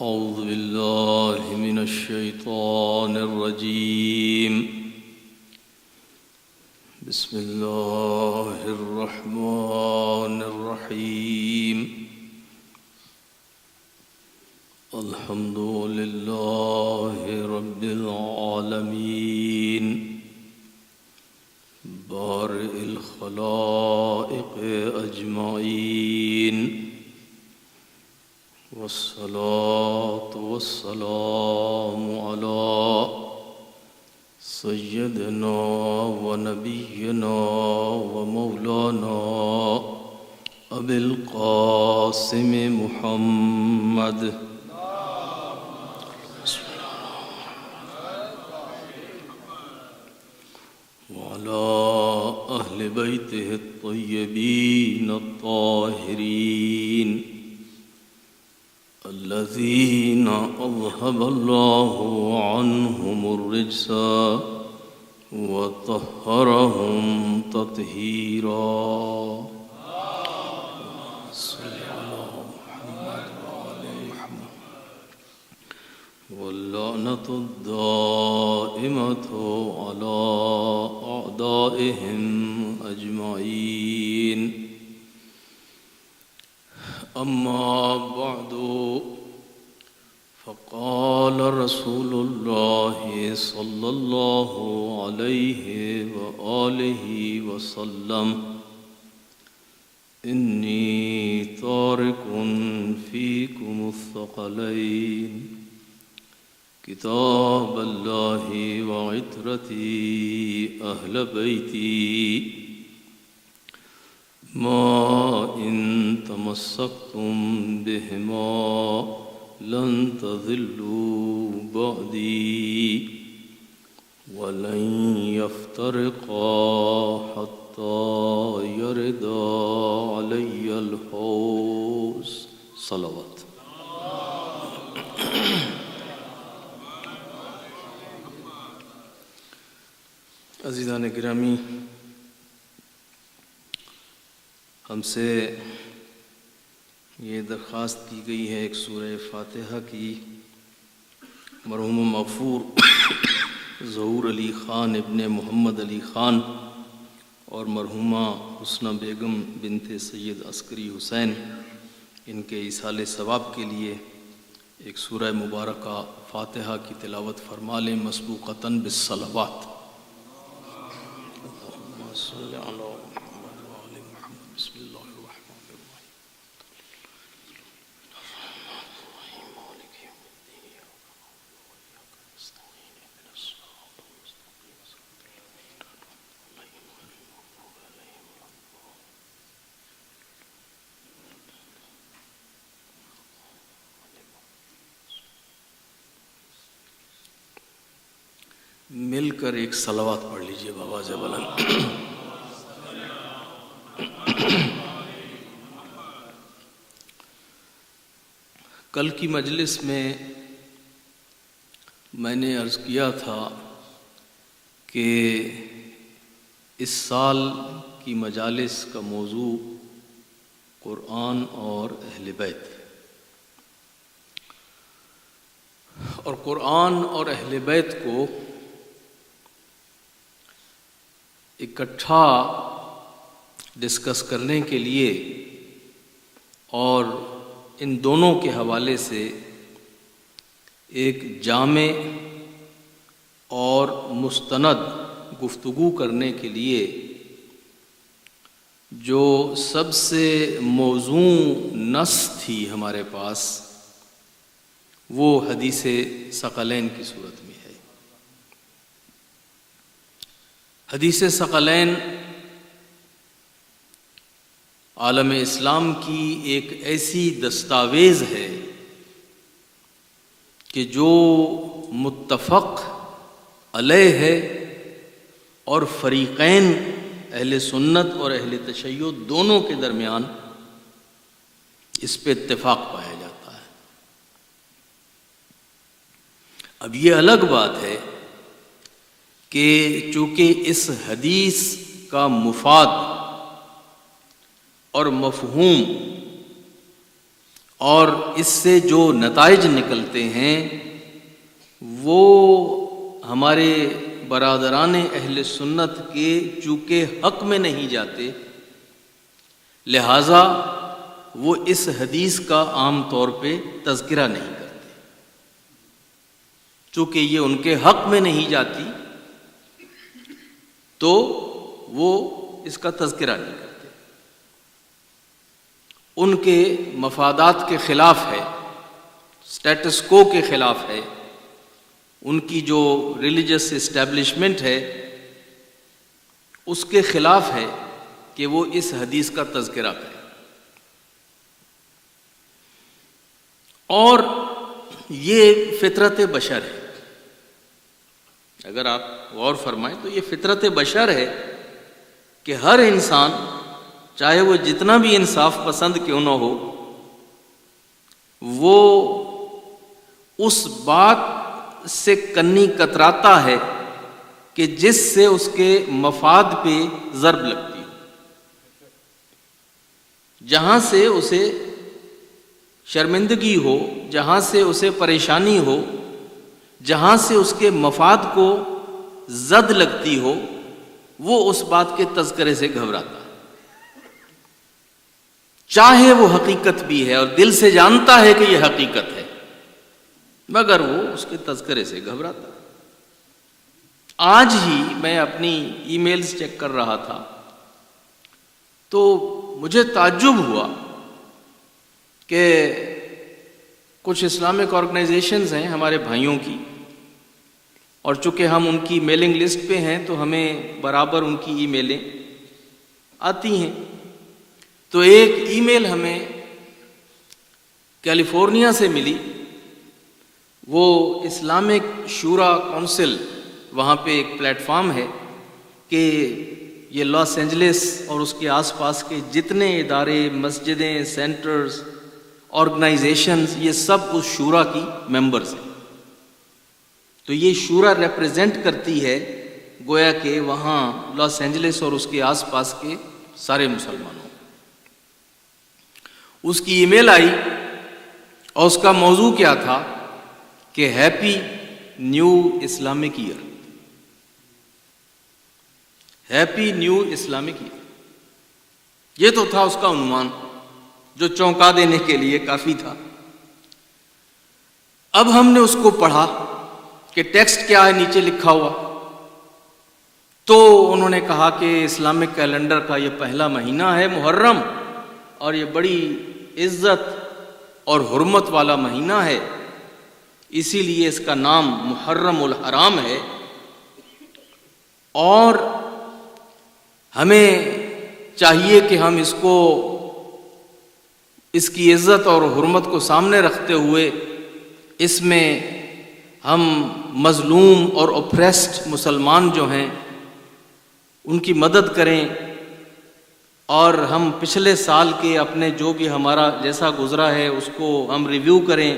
أعوذ بالله من الشيطان الرجيم. بسم الله الرحمن الرحيم. الحمد لله رب العالمين بارئ الخلائق أجمعين، والصلاة والسلام على سيدنا ونبينا ومولانا أبي القاسم محمد وعلى أهل بيته الطيبين الطاهرين الذين أذهب الله عنهم الرجس وطهرهم تطهيرا. صل على محمد وآل محمد. واللعنة الدائمة على أعدائهم أجمعين. أما بعد، فقال رسول الله صلى الله عليه وآله وسلم: إني تارك فيكم الثقلين، كتاب الله وعترتي أهل بيتي، ما إن تمسكتم بهما لن تضلوا بعدي، ولن يفترقا حتى يردا علي الحوض. صلوات. عزیزان گرامی، ہم سے یہ درخواست کی گئی ہے ایک سورہ فاتحہ کی مرحوم مغفور ظہور علی خان ابن محمد علی خان اور مرحومہ حسنہ بیگم بنت سید عسکری حسین، ان کے ایصال ثواب کے لیے ایک سورہ مبارکہ فاتحہ کی تلاوت فرما لیں مسبوقتاً بالصلوات. اللہم صل علی محمد وآل محمد. بسم اللہ الرحمن الرحیم. مالک یوم الدین، ایاک نعبد وایاک نستعین، اهدنا الصراط المستقیم، صراط الذین انعمت علیہم غیر المغضوب علیہم ولا الضالین. مل کر ایک صلوات پڑھ لیجئے بآواز بلند. کل کی مجلس میں میں نے عرض کیا تھا کہ اس سال کی مجالس کا موضوع قرآن اور اہل بیت، اور قرآن اور اہل بیت کو اکٹھا ڈسکس کرنے کے لیے اور ان دونوں کے حوالے سے ایک جامع اور مستند گفتگو کرنے کے لیے جو سب سے موزوں نص تھی ہمارے پاس، وہ حدیث ثقلین کی صورت میں ہے. حدیث ثقلین عالم اسلام کی ایک ایسی دستاویز ہے کہ جو متفق علیہ ہے اور فریقین اہل سنت اور اہل تشیع دونوں کے درمیان اس پہ اتفاق پایا جاتا ہے. اب یہ الگ بات ہے کہ چونکہ اس حدیث کا مفاد اور مفہوم اور اس سے جو نتائج نکلتے ہیں وہ ہمارے برادران اہل سنت کے چونکہ حق میں نہیں جاتے، لہٰذا وہ اس حدیث کا عام طور پہ تذکرہ نہیں کرتے۔ چونکہ یہ ان کے حق میں نہیں جاتی تو وہ اس کا تذکرہ نہیں کرتے، ان کے مفادات کے خلاف ہے، سٹیٹس کو کے خلاف ہے، ان کی جو ریلیجس اسٹیبلشمنٹ ہے اس کے خلاف ہے کہ وہ اس حدیث کا تذکرہ کرے۔ اور یہ فطرت بشر ہے، اگر آپ غور فرمائیں تو یہ فطرت بشر ہے کہ ہر انسان چاہے وہ جتنا بھی انصاف پسند کیوں نہ ہو، وہ اس بات سے کنی کتراتا ہے کہ جس سے اس کے مفاد پہ ضرب لگتی ہو، جہاں سے اسے شرمندگی ہو، جہاں سے اسے پریشانی ہو، جہاں سے اس کے مفاد کو زد لگتی ہو، وہ اس بات کے تذکرے سے گھبراتا ہے، چاہے وہ حقیقت بھی ہے اور دل سے جانتا ہے کہ یہ حقیقت ہے، مگر وہ اس کے تذکرے سے گھبراتا ہے۔ آج ہی میں اپنی ای میلز چیک کر رہا تھا تو مجھے تعجب ہوا کہ کچھ اسلامک آرگنائزیشنز ہیں ہمارے بھائیوں کی، اور چونکہ ہم ان کی میلنگ لسٹ پہ ہیں تو ہمیں برابر ان کی ای میلیں آتی ہیں۔ تو ایک ای میل ہمیں کیلیفورنیا سے ملی، وہ اسلامک شورا کونسل، وہاں پہ ایک پلیٹ فارم ہے کہ یہ لاس اینجلس اور اس کے آس پاس کے جتنے ادارے، مسجدیں، سینٹرز، آرگنائزیشنز، یہ سب اس شورا کی ممبرز ہیں۔ تو یہ شورا ریپریزنٹ کرتی ہے گویا کہ وہاں لاس اینجلس اور اس کے آس پاس کے سارے مسلمانوں۔ اس کی ای میل آئی اور اس کا موضوع کیا تھا کہ happy new Islamic year, happy new Islamic year, یہ تو تھا اس کا عنوان جو چونکا دینے کے لیے کافی تھا۔ اب ہم نے اس کو پڑھا کہ ٹیکسٹ کیا ہے نیچے لکھا ہوا، تو انہوں نے کہا کہ اسلامک کیلنڈر کا یہ پہلا مہینہ ہے محرم، اور یہ بڑی عزت اور حرمت والا مہینہ ہے، اسی لیے اس کا نام محرم الحرام ہے، اور ہمیں چاہیے کہ ہم اس کی عزت اور حرمت کو سامنے رکھتے ہوئے اس میں ہم مظلوم اور اوپریسڈ مسلمان جو ہیں ان کی مدد کریں، اور ہم پچھلے سال کے اپنے جو بھی ہمارا جیسا گزرا ہے اس کو ہم ریویو کریں،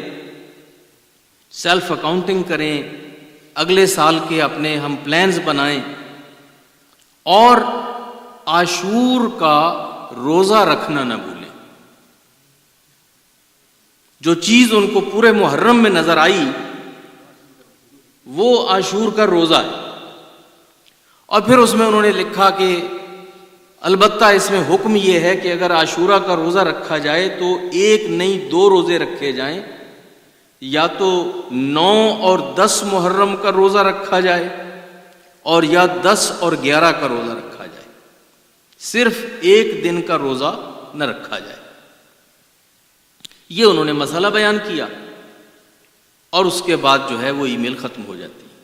سیلف اکاؤنٹنگ کریں، اگلے سال کے اپنے ہم پلانز بنائیں، اور عاشور کا روزہ رکھنا نہ بھولیں۔ جو چیز ان کو پورے محرم میں نظر آئی وہ عاشور کا روزہ ہے، اور پھر اس میں انہوں نے لکھا کہ البتہ اس میں حکم یہ ہے کہ اگر عاشورہ کا روزہ رکھا جائے تو ایک نہیں 2 روزے رکھے جائیں، یا تو 9 اور 10 محرم کا روزہ رکھا جائے، اور یا 10 اور 11 کا روزہ رکھا جائے، صرف ایک دن کا روزہ نہ رکھا جائے۔ یہ انہوں نے مسئلہ بیان کیا، اور اس کے بعد جو ہے وہ ای میل ختم ہو جاتی ہے۔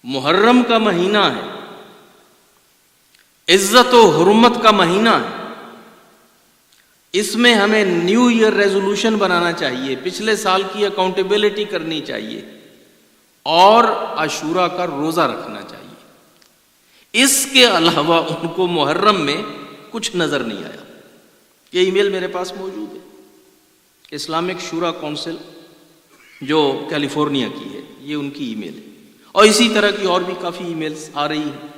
محرم کا مہینہ ہے، عزت و حرمت کا مہینہ ہے، اس میں ہمیں نیو ایئر ریزولوشن بنانا چاہیے، پچھلے سال کی اکاؤنٹیبلٹی کرنی چاہیے، اور عاشورہ کا روزہ رکھنا چاہیے۔ اس کے علاوہ ان کو محرم میں کچھ نظر نہیں آیا۔ یہ ای میل میرے پاس موجود ہے، اسلامک شورا کونسل جو کیلیفورنیا کی ہے، یہ ان کی ای میل ہے، اور اسی طرح کی اور بھی کافی ای میلز آ رہی ہیں۔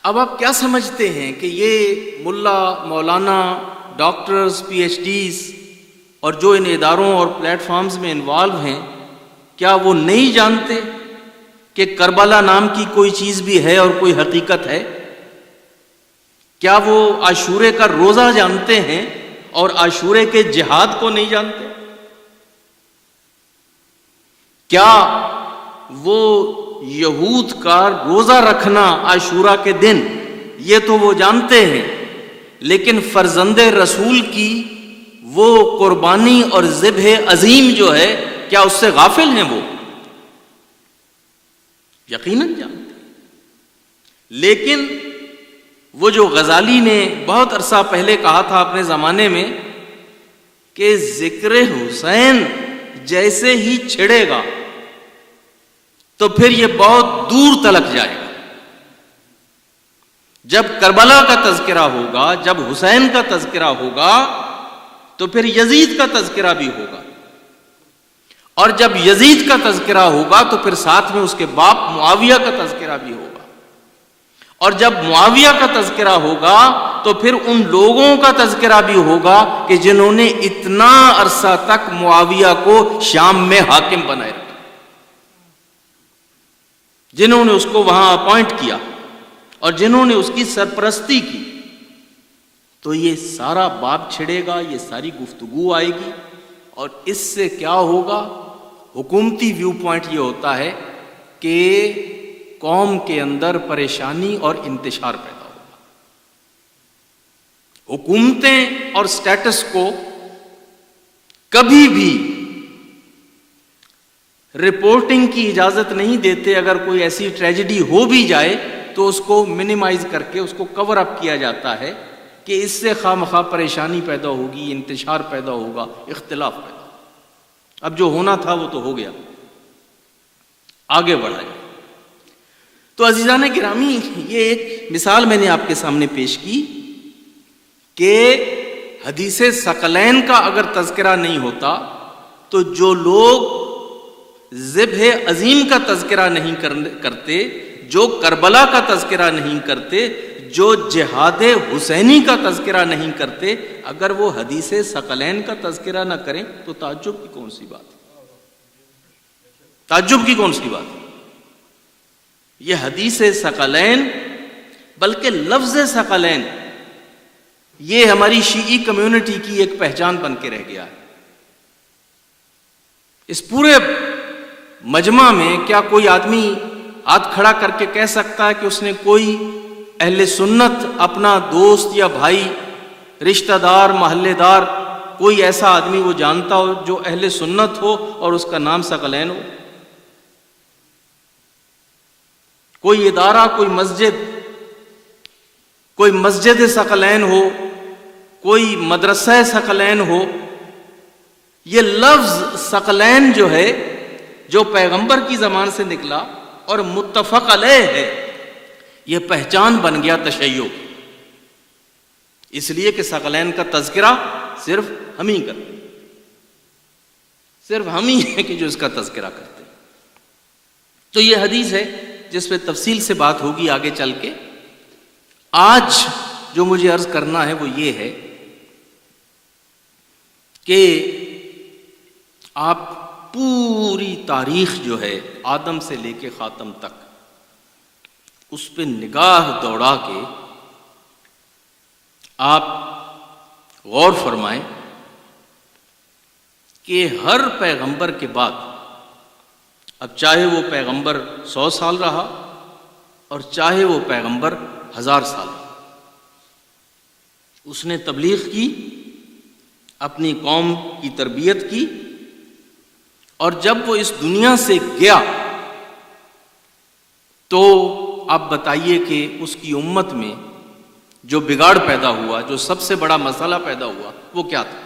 اب آپ کیا سمجھتے ہیں کہ یہ ملا، مولانا، ڈاکٹرز، پی ایچ ڈیز اور جو ان اداروں اور پلیٹ فارمز میں انوالو ہیں، کیا وہ نہیں جانتے کہ کربلا نام کی کوئی چیز بھی ہے اور کوئی حقیقت ہے؟ کیا وہ عاشورے کا روزہ جانتے ہیں اور عاشورے کے جہاد کو نہیں جانتے؟ کیا وہ یہود کا روزہ رکھنا عاشورہ کے دن یہ تو وہ جانتے ہیں، لیکن فرزند رسول کی وہ قربانی اور ذبح عظیم جو ہے، کیا اس سے غافل ہیں وہ؟ یقیناً جانتے ہیں۔ لیکن وہ جو غزالی نے بہت عرصہ پہلے کہا تھا اپنے زمانے میں کہ ذکر حسین جیسے ہی چھڑے گا تو پھر یہ بہت دور تلک جائے گا۔ جب کربلا کا تذکرہ ہوگا، جب حسین کا تذکرہ ہوگا تو پھر یزید کا تذکرہ بھی ہوگا، اور جب یزید کا تذکرہ ہوگا تو پھر ساتھ میں اس کے باپ معاویہ کا تذکرہ بھی ہوگا، اور جب معاویہ کا تذکرہ ہوگا تو پھر ان لوگوں کا تذکرہ بھی ہوگا کہ جنہوں نے اتنا عرصہ تک معاویہ کو شام میں حاکم بنائے رکھا، جنہوں نے اس کو وہاں اپوائنٹ کیا اور جنہوں نے اس کی سرپرستی کی۔ تو یہ سارا باب چھڑے گا، یہ ساری گفتگو آئے گی، اور اس سے کیا ہوگا؟ حکومتی ویو پوائنٹ یہ ہوتا ہے کہ قوم کے اندر پریشانی اور انتشار پیدا ہوگا۔ حکومتیں اور سٹیٹس کو کبھی بھی رپورٹنگ کی اجازت نہیں دیتے۔ اگر کوئی ایسی ٹریجڈی ہو بھی جائے تو اس کو منیمائز کر کے اس کو کور اپ کیا جاتا ہے کہ اس سے خواہ مخواہ پریشانی پیدا ہوگی، انتشار پیدا ہوگا، اختلاف پیدا ہوگا۔ اب جو ہونا تھا وہ تو ہو گیا، آگے بڑھا جائے۔ تو عزیزان گرامی، یہ ایک مثال میں نے آپ کے سامنے پیش کی کہ حدیث ثقلین کا اگر تذکرہ نہیں ہوتا تو جو لوگ ذبح عظیم کا تذکرہ نہیں کرتے، جو کربلا کا تذکرہ نہیں کرتے، جو جہاد حسینی کا تذکرہ نہیں کرتے، اگر وہ حدیث ثقلین کا تذکرہ نہ کریں تو تعجب کی کون سی بات ہے؟ تعجب کی کون سی بات ہے؟ یہ حدیث ثقلین، بلکہ لفظ ثقلین، یہ ہماری شیعی کمیونٹی کی ایک پہچان بن کے رہ گیا ہے۔ اس پورے مجمع میں کیا کوئی آدمی ہاتھ کھڑا کر کے کہہ سکتا ہے کہ اس نے کوئی اہل سنت، اپنا دوست یا بھائی، رشتہ دار، محلے دار، کوئی ایسا آدمی وہ جانتا ہو جو اہل سنت ہو اور اس کا نام ثقلین ہو؟ کوئی ادارہ، کوئی مسجد ثقلین ہو، کوئی مدرسہ ثقلین ہو؟ یہ لفظ ثقلین جو ہے، جو پیغمبر کی زبان سے نکلا اور متفق علیہ ہے، یہ پہچان بن گیا تشیع، اس لیے کہ ثقلین کا تذکرہ صرف ہم ہی کرتے ہیں، صرف ہم ہی ہیں کہ جو اس کا تذکرہ کرتے ہیں۔ تو یہ حدیث ہے جس پہ تفصیل سے بات ہوگی آگے چل کے۔ آج جو مجھے عرض کرنا ہے وہ یہ ہے کہ آپ پوری تاریخ جو ہے آدم سے لے کے خاتم تک اس پہ نگاہ دوڑا کے آپ غور فرمائیں کہ ہر پیغمبر کے بعد، اب چاہے وہ پیغمبر 100 سال رہا اور چاہے وہ پیغمبر 1000 سال رہا، اس نے تبلیغ کی، اپنی قوم کی تربیت کی، اور جب وہ اس دنیا سے گیا تو آپ بتائیے کہ اس کی امت میں جو بگاڑ پیدا ہوا، جو سب سے بڑا مسئلہ پیدا ہوا، وہ کیا تھا؟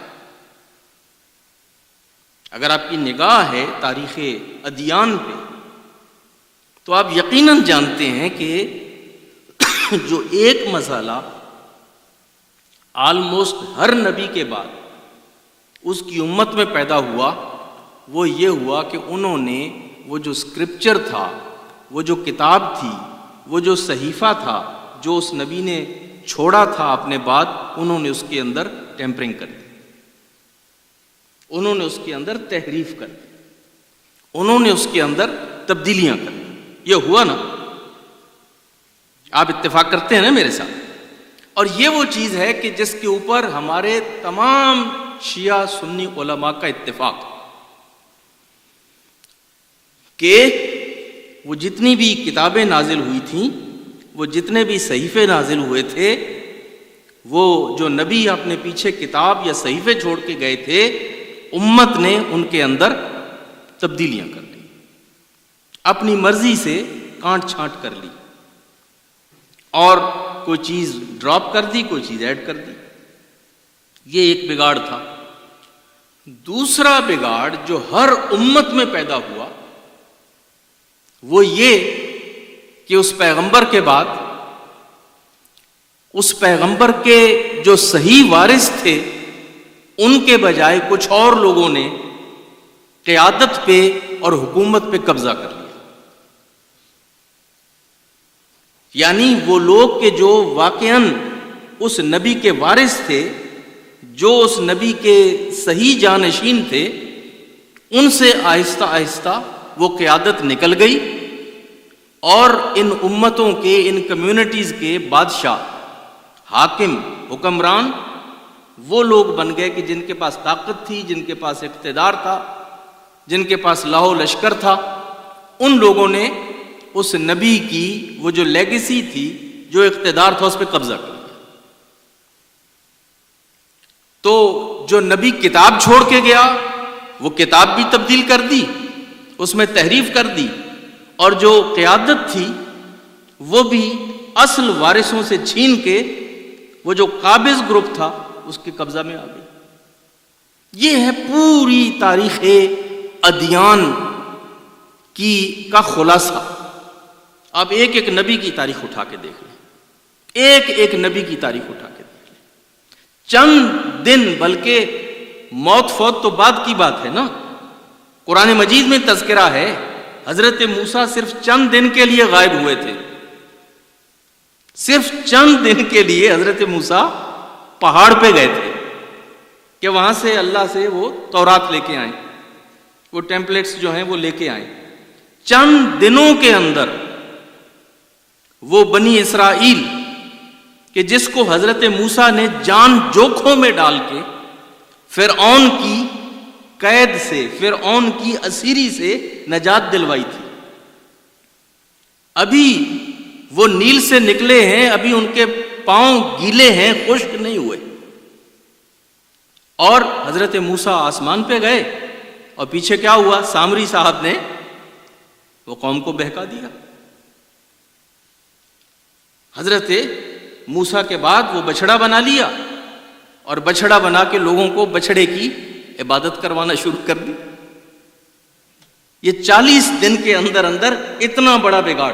اگر آپ کی نگاہ ہے تاریخ ادیان پہ تو آپ یقیناً جانتے ہیں کہ جو ایک مسئلہ آلموسٹ ہر نبی کے بعد اس کی امت میں پیدا ہوا، وہ یہ ہوا کہ انہوں نے وہ جو اسکرپچر تھا، وہ جو کتاب تھی، وہ جو صحیفہ تھا جو اس نبی نے چھوڑا تھا اپنے بعد انہوں نے اس کے اندر ٹیمپرنگ کر دی، انہوں نے اس کے اندر تحریف کر دی، انہوں نے اس کے اندر تبدیلیاں کر دی۔ یہ ہوا نا؟ آپ اتفاق کرتے ہیں نا میرے ساتھ؟ اور یہ وہ چیز ہے کہ جس کے اوپر ہمارے تمام شیعہ سنی علماء کا اتفاق کہ وہ جتنی بھی کتابیں نازل ہوئی تھیں، وہ جتنے بھی صحیفے نازل ہوئے تھے، وہ جو نبی اپنے پیچھے کتاب یا صحیفے چھوڑ کے گئے تھے، امت نے ان کے اندر تبدیلیاں کر لی، اپنی مرضی سے کانٹ چھانٹ کر لی، اور کوئی چیز ڈراپ کر دی، کوئی چیز ایڈ کر دی۔ یہ ایک بگاڑ تھا۔ دوسرا بگاڑ جو ہر امت میں پیدا ہوا وہ یہ کہ اس پیغمبر کے بعد اس پیغمبر کے جو صحیح وارث تھے ان کے بجائے کچھ اور لوگوں نے قیادت پہ اور حکومت پہ قبضہ کر لیا۔ یعنی وہ لوگ کہ جو واقعاً اس نبی کے وارث تھے، جو اس نبی کے صحیح جانشین تھے، ان سے آہستہ آہستہ وہ قیادت نکل گئی، اور ان امتوں کے، ان کمیونٹیز کے بادشاہ، حاکم، حکمران وہ لوگ بن گئے کہ جن کے پاس طاقت تھی، جن کے پاس اقتدار تھا، جن کے پاس لاہ و لشکر تھا۔ ان لوگوں نے اس نبی کی وہ جو لیگیسی تھی، جو اقتدار تھا، اس پہ قبضہ کر لیا۔ تو جو نبی کتاب چھوڑ کے گیا وہ کتاب بھی تبدیل کر دی، اس میں تحریف کر دی، اور جو قیادت تھی وہ بھی اصل وارثوں سے چھین کے وہ جو قابض گروپ تھا اس کے قبضہ میں آ گئی۔ یہ ہے پوری تاریخ ادیان کا خلاصہ۔ آپ ایک ایک نبی کی تاریخ اٹھا کے دیکھ لیں، ایک ایک نبی کی تاریخ اٹھا کے دیکھ لیں۔ چند دن، بلکہ موت فوت تو بعد کی بات ہے نا، قرآن مجید میں تذکرہ ہے حضرت موسیٰ صرف چند دن کے لیے غائب ہوئے تھے، صرف چند دن کے لیے حضرت موسیٰ پہاڑ پہ گئے تھے کہ وہاں سے اللہ سے وہ تورات لے کے آئیں، وہ ٹیمپلیٹس جو ہیں وہ لے کے آئیں۔ چند دنوں کے اندر وہ بنی اسرائیل کہ جس کو حضرت موسیٰ نے جان جوکھوں میں ڈال کے فرعون کی قید سے، فرعون کی اسیری سے نجات دلوائی تھی، ابھی وہ نیل سے نکلے ہیں، ابھی ان کے پاؤں گیلے ہیں، خشک نہیں ہوئے، اور حضرت موسیٰ آسمان پہ گئے، اور پیچھے کیا ہوا؟ سامری صاحب نے وہ قوم کو بہکا دیا۔ حضرت موسیٰ کے بعد وہ بچڑا بنا لیا، اور بچڑا بنا کے لوگوں کو بچڑے کی عبادت کروانا شروع کر دی۔ یہ 40 دن کے اندر اندر اتنا بڑا بگاڑ۔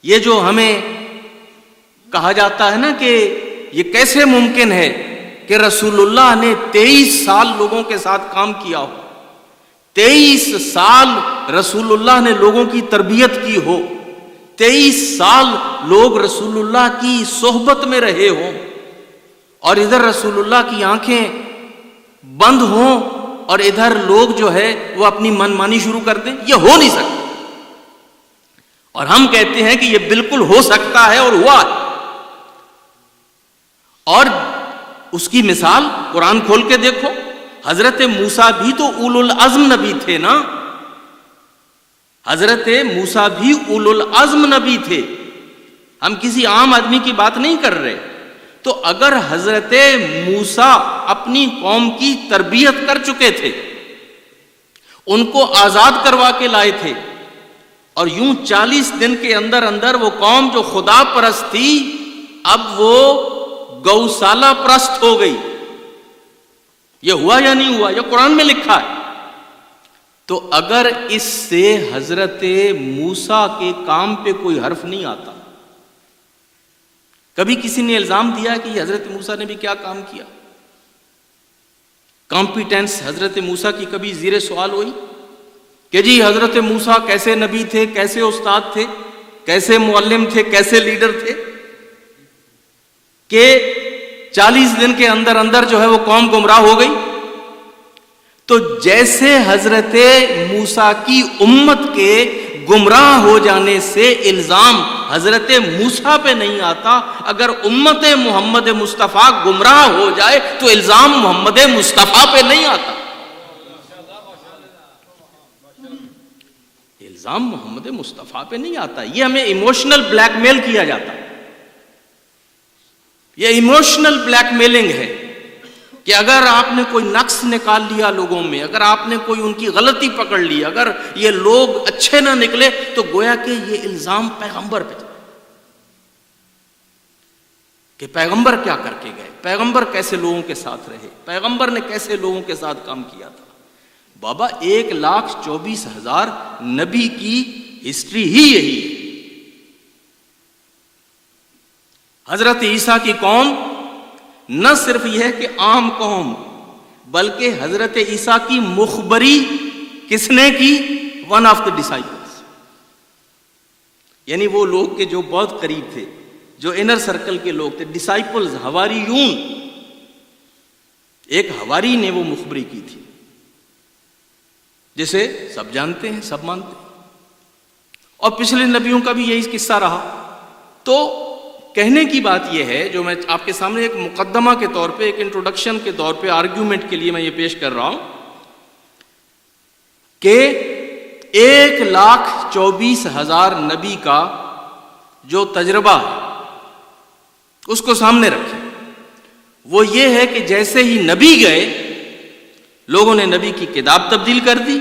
یہ جو ہمیں کہا جاتا ہے نا کہ یہ کیسے ممکن ہے کہ رسول اللہ نے 23 سال لوگوں کے ساتھ کام کیا ہو، 23 سال رسول اللہ نے لوگوں کی تربیت کی ہو، 23 سال لوگ رسول اللہ کی صحبت میں رہے ہوں، اور ادھر رسول اللہ کی آنکھیں بند ہوں اور ادھر لوگ جو ہے وہ اپنی من مانی شروع کر دیں؟ یہ ہو نہیں سکتا۔ اور ہم کہتے ہیں کہ یہ بالکل ہو سکتا ہے اور ہوا ہے۔ اور اس کی مثال قرآن کھول کے دیکھو، حضرت موسیٰ بھی تو اولو العزم نبی تھے نا، حضرت موسیٰ بھی اولو العزم نبی تھے، ہم کسی عام آدمی کی بات نہیں کر رہے۔ تو اگر حضرت موسیٰ اپنی قوم کی تربیت کر چکے تھے، ان کو آزاد کروا کے لائے تھے، اور یوں 40 دن کے اندر اندر وہ قوم جو خدا پرست تھی اب وہ گوسالہ پرست ہو گئی، یہ ہوا یا نہیں ہوا؟ یہ قرآن میں لکھا ہے۔ تو اگر اس سے حضرت موسیٰ کے کام پہ کوئی حرف نہیں آتا، کبھی کسی نے الزام دیا کہ حضرت موسیٰ نے بھی کیا کام کیا؟ کمپیٹنس حضرت موسیٰ کی کبھی زیر سوال ہوئی کہ جی حضرت موسیٰ کیسے نبی تھے، کیسے استاد تھے، کیسے معلم تھے، کیسے لیڈر تھے؟ کہ 40 دن کے اندر اندر جو ہے وہ قوم گمراہ ہو گئی. تو جیسے حضرت موسیٰ کی امت کے گمراہ ہو جانے سے الزام حضرت موسیٰ پہ نہیں آتا، اگر امت محمد مصطفیٰ گمراہ ہو جائے تو الزام محمد مصطفیٰ پہ نہیں آتا. الزام محمد مصطفیٰ پہ نہیں آتا. یہ ہمیں ایموشنل بلیک میل کیا جاتا ہے. یہ ایموشنل بلیک میلنگ ہے کہ اگر آپ نے کوئی نقص نکال لیا لوگوں میں، اگر آپ نے کوئی ان کی غلطی پکڑ لی، اگر یہ لوگ اچھے نہ نکلے تو گویا کہ یہ الزام پیغمبر پہ جائے کہ پیغمبر کیا کر کے گئے، پیغمبر کیسے لوگوں کے ساتھ رہے، پیغمبر نے کیسے لوگوں کے ساتھ کام کیا تھا. بابا 1,24,000 نبی کی ہسٹری ہی یہی ہے. حضرت عیسیٰ کی قوم نہ صرف یہ ہے کہ عام قوم، بلکہ حضرت عیسیٰ کی مخبری کس نے کی؟ ون آف دا ڈسائپلز، یعنی وہ لوگ کہ جو بہت قریب تھے، جو انر سرکل کے لوگ تھے، ڈسائپلز، حواریون. ایک حواری نے وہ مخبری کی تھی جسے سب جانتے ہیں، سب مانتے ہیں. اور پچھلے نبیوں کا بھی یہی قصہ رہا. تو کہنے کی بات یہ ہے، جو میں آپ کے سامنے ایک مقدمہ کے طور پہ، ایک انٹروڈکشن کے طور پہ، آرگیومنٹ کے لیے میں یہ پیش کر رہا ہوں کہ 1,24,000 نبی کا جو تجربہ ہے اس کو سامنے رکھیں. وہ یہ ہے کہ جیسے ہی نبی گئے، لوگوں نے نبی کی کتاب تبدیل کر دی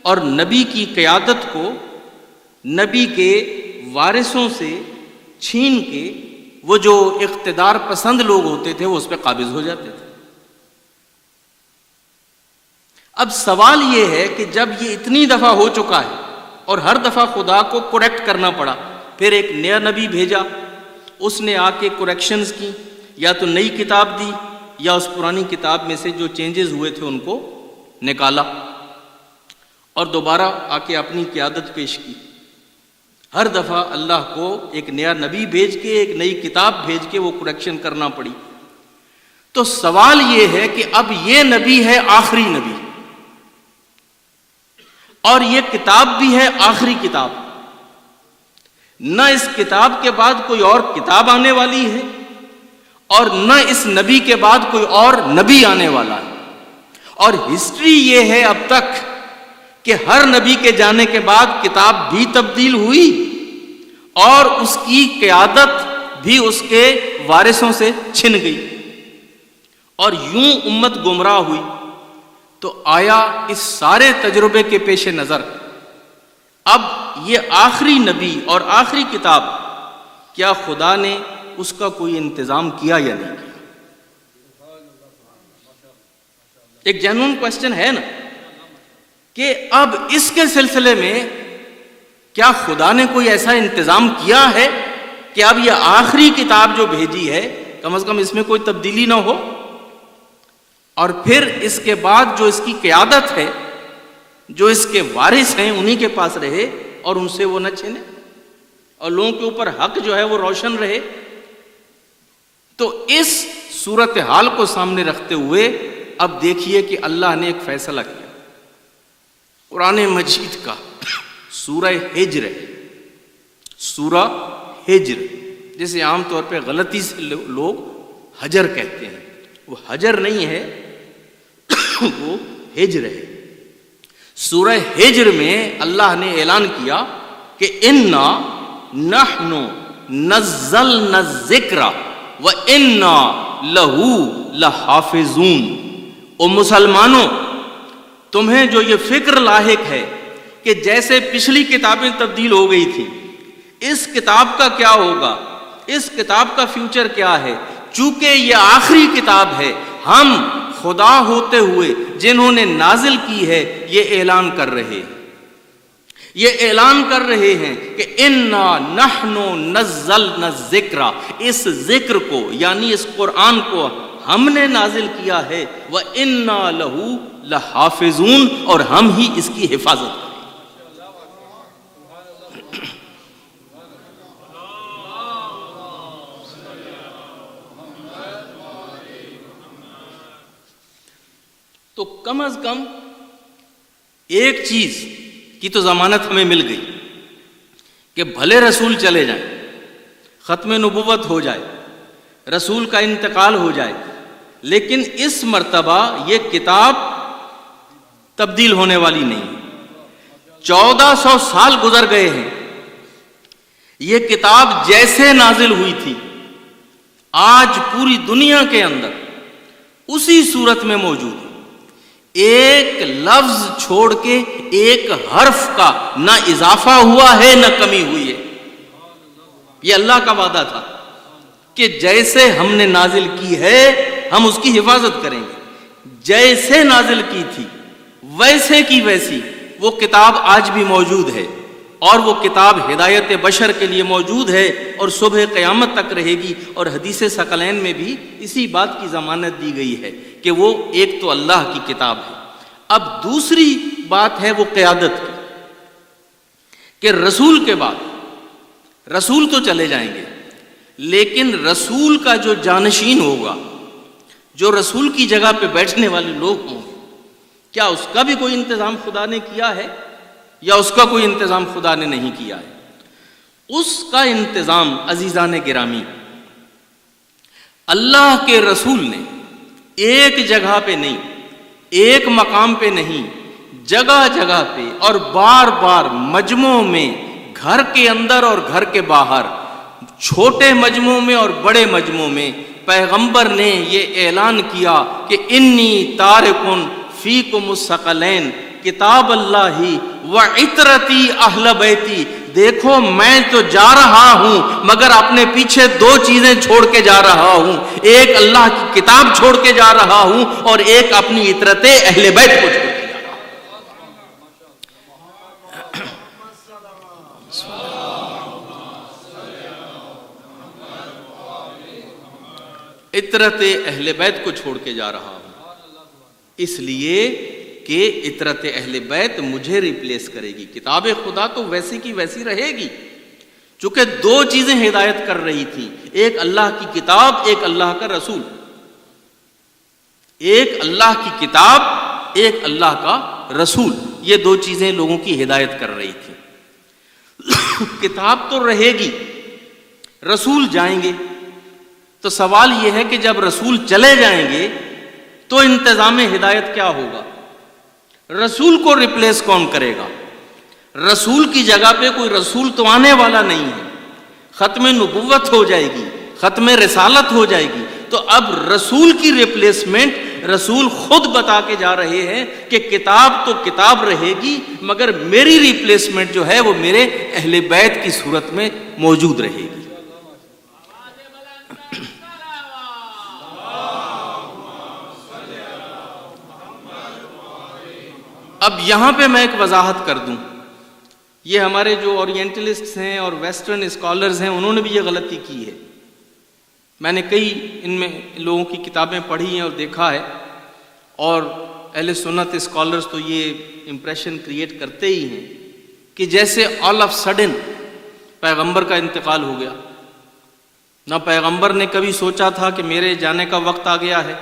اور نبی کی قیادت کو نبی کے وارثوں سے چھین کے وہ جو اقتدار پسند لوگ ہوتے تھے وہ اس پہ قابض ہو جاتے تھے. اب سوال یہ ہے کہ جب یہ اتنی دفعہ ہو چکا ہے اور ہر دفعہ خدا کو کریکٹ کرنا پڑا، پھر ایک نیا نبی بھیجا، اس نے آ کے کریکشنز کی، یا تو نئی کتاب دی یا اس پرانی کتاب میں سے جو چینجز ہوئے تھے ان کو نکالا اور دوبارہ آ کے اپنی قیادت پیش کی. ہر دفعہ اللہ کو ایک نیا نبی بھیج کے، ایک نئی کتاب بھیج کے وہ کریکشن کرنا پڑی. تو سوال یہ ہے کہ اب یہ نبی ہے آخری نبی، اور یہ کتاب بھی ہے آخری کتاب. نہ اس کتاب کے بعد کوئی اور کتاب آنے والی ہے اور نہ اس نبی کے بعد کوئی اور نبی آنے والا ہے. اور ہسٹری یہ ہے اب تک کہ ہر نبی کے جانے کے بعد کتاب بھی تبدیل ہوئی اور اس کی قیادت بھی اس کے وارثوں سے چھن گئی اور یوں امت گمراہ ہوئی. تو آیا اس سارے تجربے کے پیش نظر اب یہ آخری نبی اور آخری کتاب، کیا خدا نے اس کا کوئی انتظام کیا یا نہیں کیا؟ ایک جینوئن کوسچن ہے نا کہ اب اس کے سلسلے میں کیا خدا نے کوئی ایسا انتظام کیا ہے کہ اب یہ آخری کتاب جو بھیجی ہے کم از کم اس میں کوئی تبدیلی نہ ہو، اور پھر اس کے بعد جو اس کی قیادت ہے، جو اس کے وارث ہیں، انہی کے پاس رہے اور ان سے وہ نہ چھینے اور لوگوں کے اوپر حق جو ہے وہ روشن رہے. تو اس صورتحال کو سامنے رکھتے ہوئے اب دیکھیے کہ اللہ نے ایک فیصلہ کیا. قرآن مجید کا سورہ ہجر ہے، سورہ ہجر جسے عام طور پہ غلطی سے لوگ حجر کہتے ہیں، وہ حجر نہیں ہے، وہ ہجر ہے. سورہ ہجر میں اللہ نے اعلان کیا کہ انا نحن نزلنا الذکر وانا لہ لحافظون. او مسلمانوں، تمہیں جو یہ فکر لاحق ہے کہ جیسے پچھلی کتابیں تبدیل ہو گئی تھیں، اس کتاب کا کیا ہوگا، اس کتاب کا فیوچر کیا ہے، چونکہ یہ آخری کتاب ہے، ہم خدا ہوتے ہوئے جنہوں نے نازل کی ہے یہ اعلان کر رہے ہیں کہ انا نحن نزلنا الذکر، اس ذکر کو یعنی اس قرآن کو ہم نے نازل کیا ہے، وَإِنَّا لَهُ لَحَافِظُونَ، اور ہم ہی اس کی حفاظت کریں. تو کم از کم ایک چیز کی تو ضمانت ہمیں مل گئی کہ بھلے رسول چلے جائیں، ختم نبوت ہو جائے، رسول کا انتقال ہو جائے، لیکن اس مرتبہ یہ کتاب تبدیل ہونے والی نہیں۔ 1400 سال گزر گئے ہیں، یہ کتاب جیسے نازل ہوئی تھی آج پوری دنیا کے اندر اسی صورت میں موجود ہے۔ ایک لفظ چھوڑ کے ایک حرف کا نہ اضافہ ہوا ہے نہ کمی ہوئی ہے۔ یہ اللہ کا وعدہ تھا کہ جیسے ہم نے نازل کی ہے ہم اس کی حفاظت کریں گے، جیسے نازل کی تھی ویسے کی ویسی وہ کتاب آج بھی موجود ہے، اور وہ کتاب ہدایت بشر کے لیے موجود ہے اور صبح قیامت تک رہے گی۔ اور حدیث ثقلین میں بھی اسی بات کی ضمانت دی گئی ہے کہ وہ ایک تو اللہ کی کتاب ہے۔ اب دوسری بات ہے وہ قیادت کی، کہ رسول کے بعد رسول تو چلے جائیں گے، لیکن رسول کا جو جانشین ہوگا، جو رسول کی جگہ پہ بیٹھنے والے لوگ ہوں گے، کیا اس کا بھی کوئی انتظام خدا نے کیا ہے یا اس کا کوئی انتظام خدا نے نہیں کیا ہے؟ اس کا انتظام عزیزان گرامی اللہ کے رسول نے ایک جگہ پہ نہیں، ایک مقام پہ نہیں، جگہ جگہ پہ اور بار بار مجموعوں میں، گھر کے اندر اور گھر کے باہر، چھوٹے مجموعوں میں اور بڑے مجموعوں میں پیغمبر نے یہ اعلان کیا کہ انی تارکن فیکم الثقلین کتاب اللہ و عطرتی اہل بیتی، دیکھو میں تو جا رہا ہوں مگر اپنے پیچھے دو چیزیں چھوڑ کے جا رہا ہوں، ایک اللہ کی کتاب چھوڑ کے جا رہا ہوں اور ایک اپنی عطرت اہل بیت کو چھوڑ کے جا رہا ہوں، عطرت اہل بیت کو چھوڑ کے جا رہا ہوں، اس لیے کہ عطرت اہل بیت مجھے ریپلیس کرے گی۔ کتاب خدا تو ویسی کی ویسی رہے گی، چونکہ دو چیزیں ہدایت کر رہی تھی، ایک اللہ کی کتاب، ایک اللہ کا رسول۔ ایک اللہ کی کتاب، ایک اللہ کا رسول، یہ دو چیزیں لوگوں کی ہدایت کر رہی تھی۔ کتاب تو رہے گی، رسول جائیں گے، تو سوال یہ ہے کہ جب رسول چلے جائیں گے تو انتظام ہدایت کیا ہوگا؟ رسول کو ریپلیس کون کرے گا؟ رسول کی جگہ پہ کوئی رسول تو آنے والا نہیں ہے، ختم نبوت ہو جائے گی، ختم رسالت ہو جائے گی، تو اب رسول کی ریپلیسمنٹ رسول خود بتا کے جا رہے ہیں کہ کتاب تو کتاب رہے گی مگر میری ریپلیسمنٹ جو ہے وہ میرے اہل بیت کی صورت میں موجود رہے گی۔ اب یہاں پہ میں ایک وضاحت کر دوں، یہ ہمارے جو اورینٹلسٹس ہیں اور ویسٹرن اسکالرز ہیں انہوں نے بھی یہ غلطی کی ہے۔ میں نے کئی ان میں لوگوں کی کتابیں پڑھی ہیں اور دیکھا ہے، اور اہل سنت اسکالرز تو یہ امپریشن کریٹ کرتے ہی ہیں کہ جیسے آل آف سڈن پیغمبر کا انتقال ہو گیا، نہ پیغمبر نے کبھی سوچا تھا کہ میرے جانے کا وقت آ گیا ہے،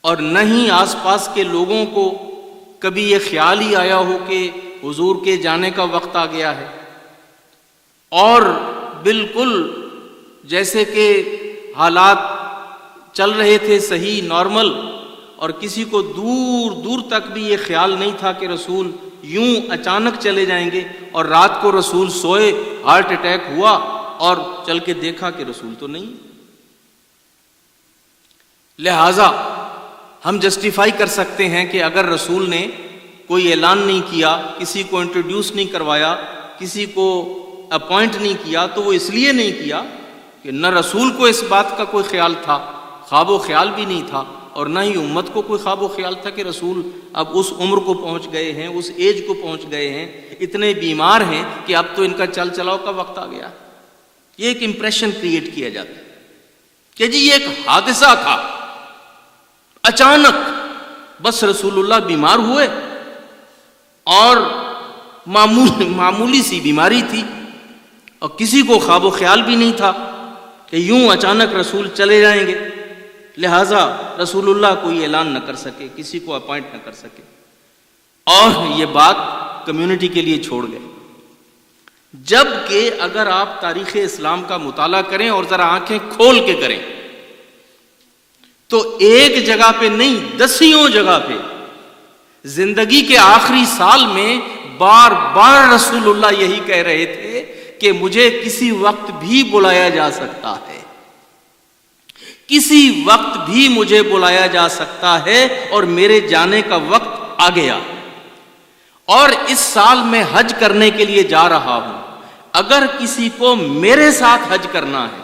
اور نہ ہی آس پاس کے لوگوں کو کبھی یہ خیال ہی آیا ہو کہ حضور کے جانے کا وقت آ گیا ہے، اور بالکل جیسے کہ حالات چل رہے تھے صحیح نارمل، اور کسی کو دور دور تک بھی یہ خیال نہیں تھا کہ رسول یوں اچانک چلے جائیں گے، اور رات کو رسول سوئے، ہارٹ اٹیک ہوا اور چل کے دیکھا کہ رسول تو نہیں۔ لہذا ہم جسٹیفائی کر سکتے ہیں کہ اگر رسول نے کوئی اعلان نہیں کیا، کسی کو انٹروڈیوس نہیں کروایا، کسی کو اپوائنٹ نہیں کیا، تو وہ اس لیے نہیں کیا کہ نہ رسول کو اس بات کا کوئی خیال تھا، خواب و خیال بھی نہیں تھا، اور نہ ہی امت کو کوئی خواب و خیال تھا کہ رسول اب اس عمر کو پہنچ گئے ہیں، اس ایج کو پہنچ گئے ہیں، اتنے بیمار ہیں کہ اب تو ان کا چل چلاؤ کا وقت آ گیا۔ یہ ایک امپریشن کریٹ کیا جاتا ہے کہ جی یہ ایک حادثہ تھا، اچانک بس رسول اللہ بیمار ہوئے اور معمولی سی بیماری تھی، اور کسی کو خواب و خیال بھی نہیں تھا کہ یوں اچانک رسول چلے جائیں گے۔ لہٰذا رسول اللہ کوئی اعلان نہ کر سکے، کسی کو اپوائنٹ نہ کر سکے، اور یہ بات کمیونٹی کے لیے چھوڑ گئے۔ جبکہ اگر آپ تاریخ اسلام کا مطالعہ کریں اور ذرا آنکھیں کھول کے کریں تو ایک جگہ پہ نہیں، دسیوں جگہ پہ زندگی کے آخری سال میں بار بار رسول اللہ یہی کہہ رہے تھے کہ مجھے کسی وقت بھی بلایا جا سکتا ہے، کسی وقت بھی مجھے بلایا جا سکتا ہے اور میرے جانے کا وقت آ گیا، اور اس سال میں حج کرنے کے لیے جا رہا ہوں۔ اگر کسی کو میرے ساتھ حج کرنا ہے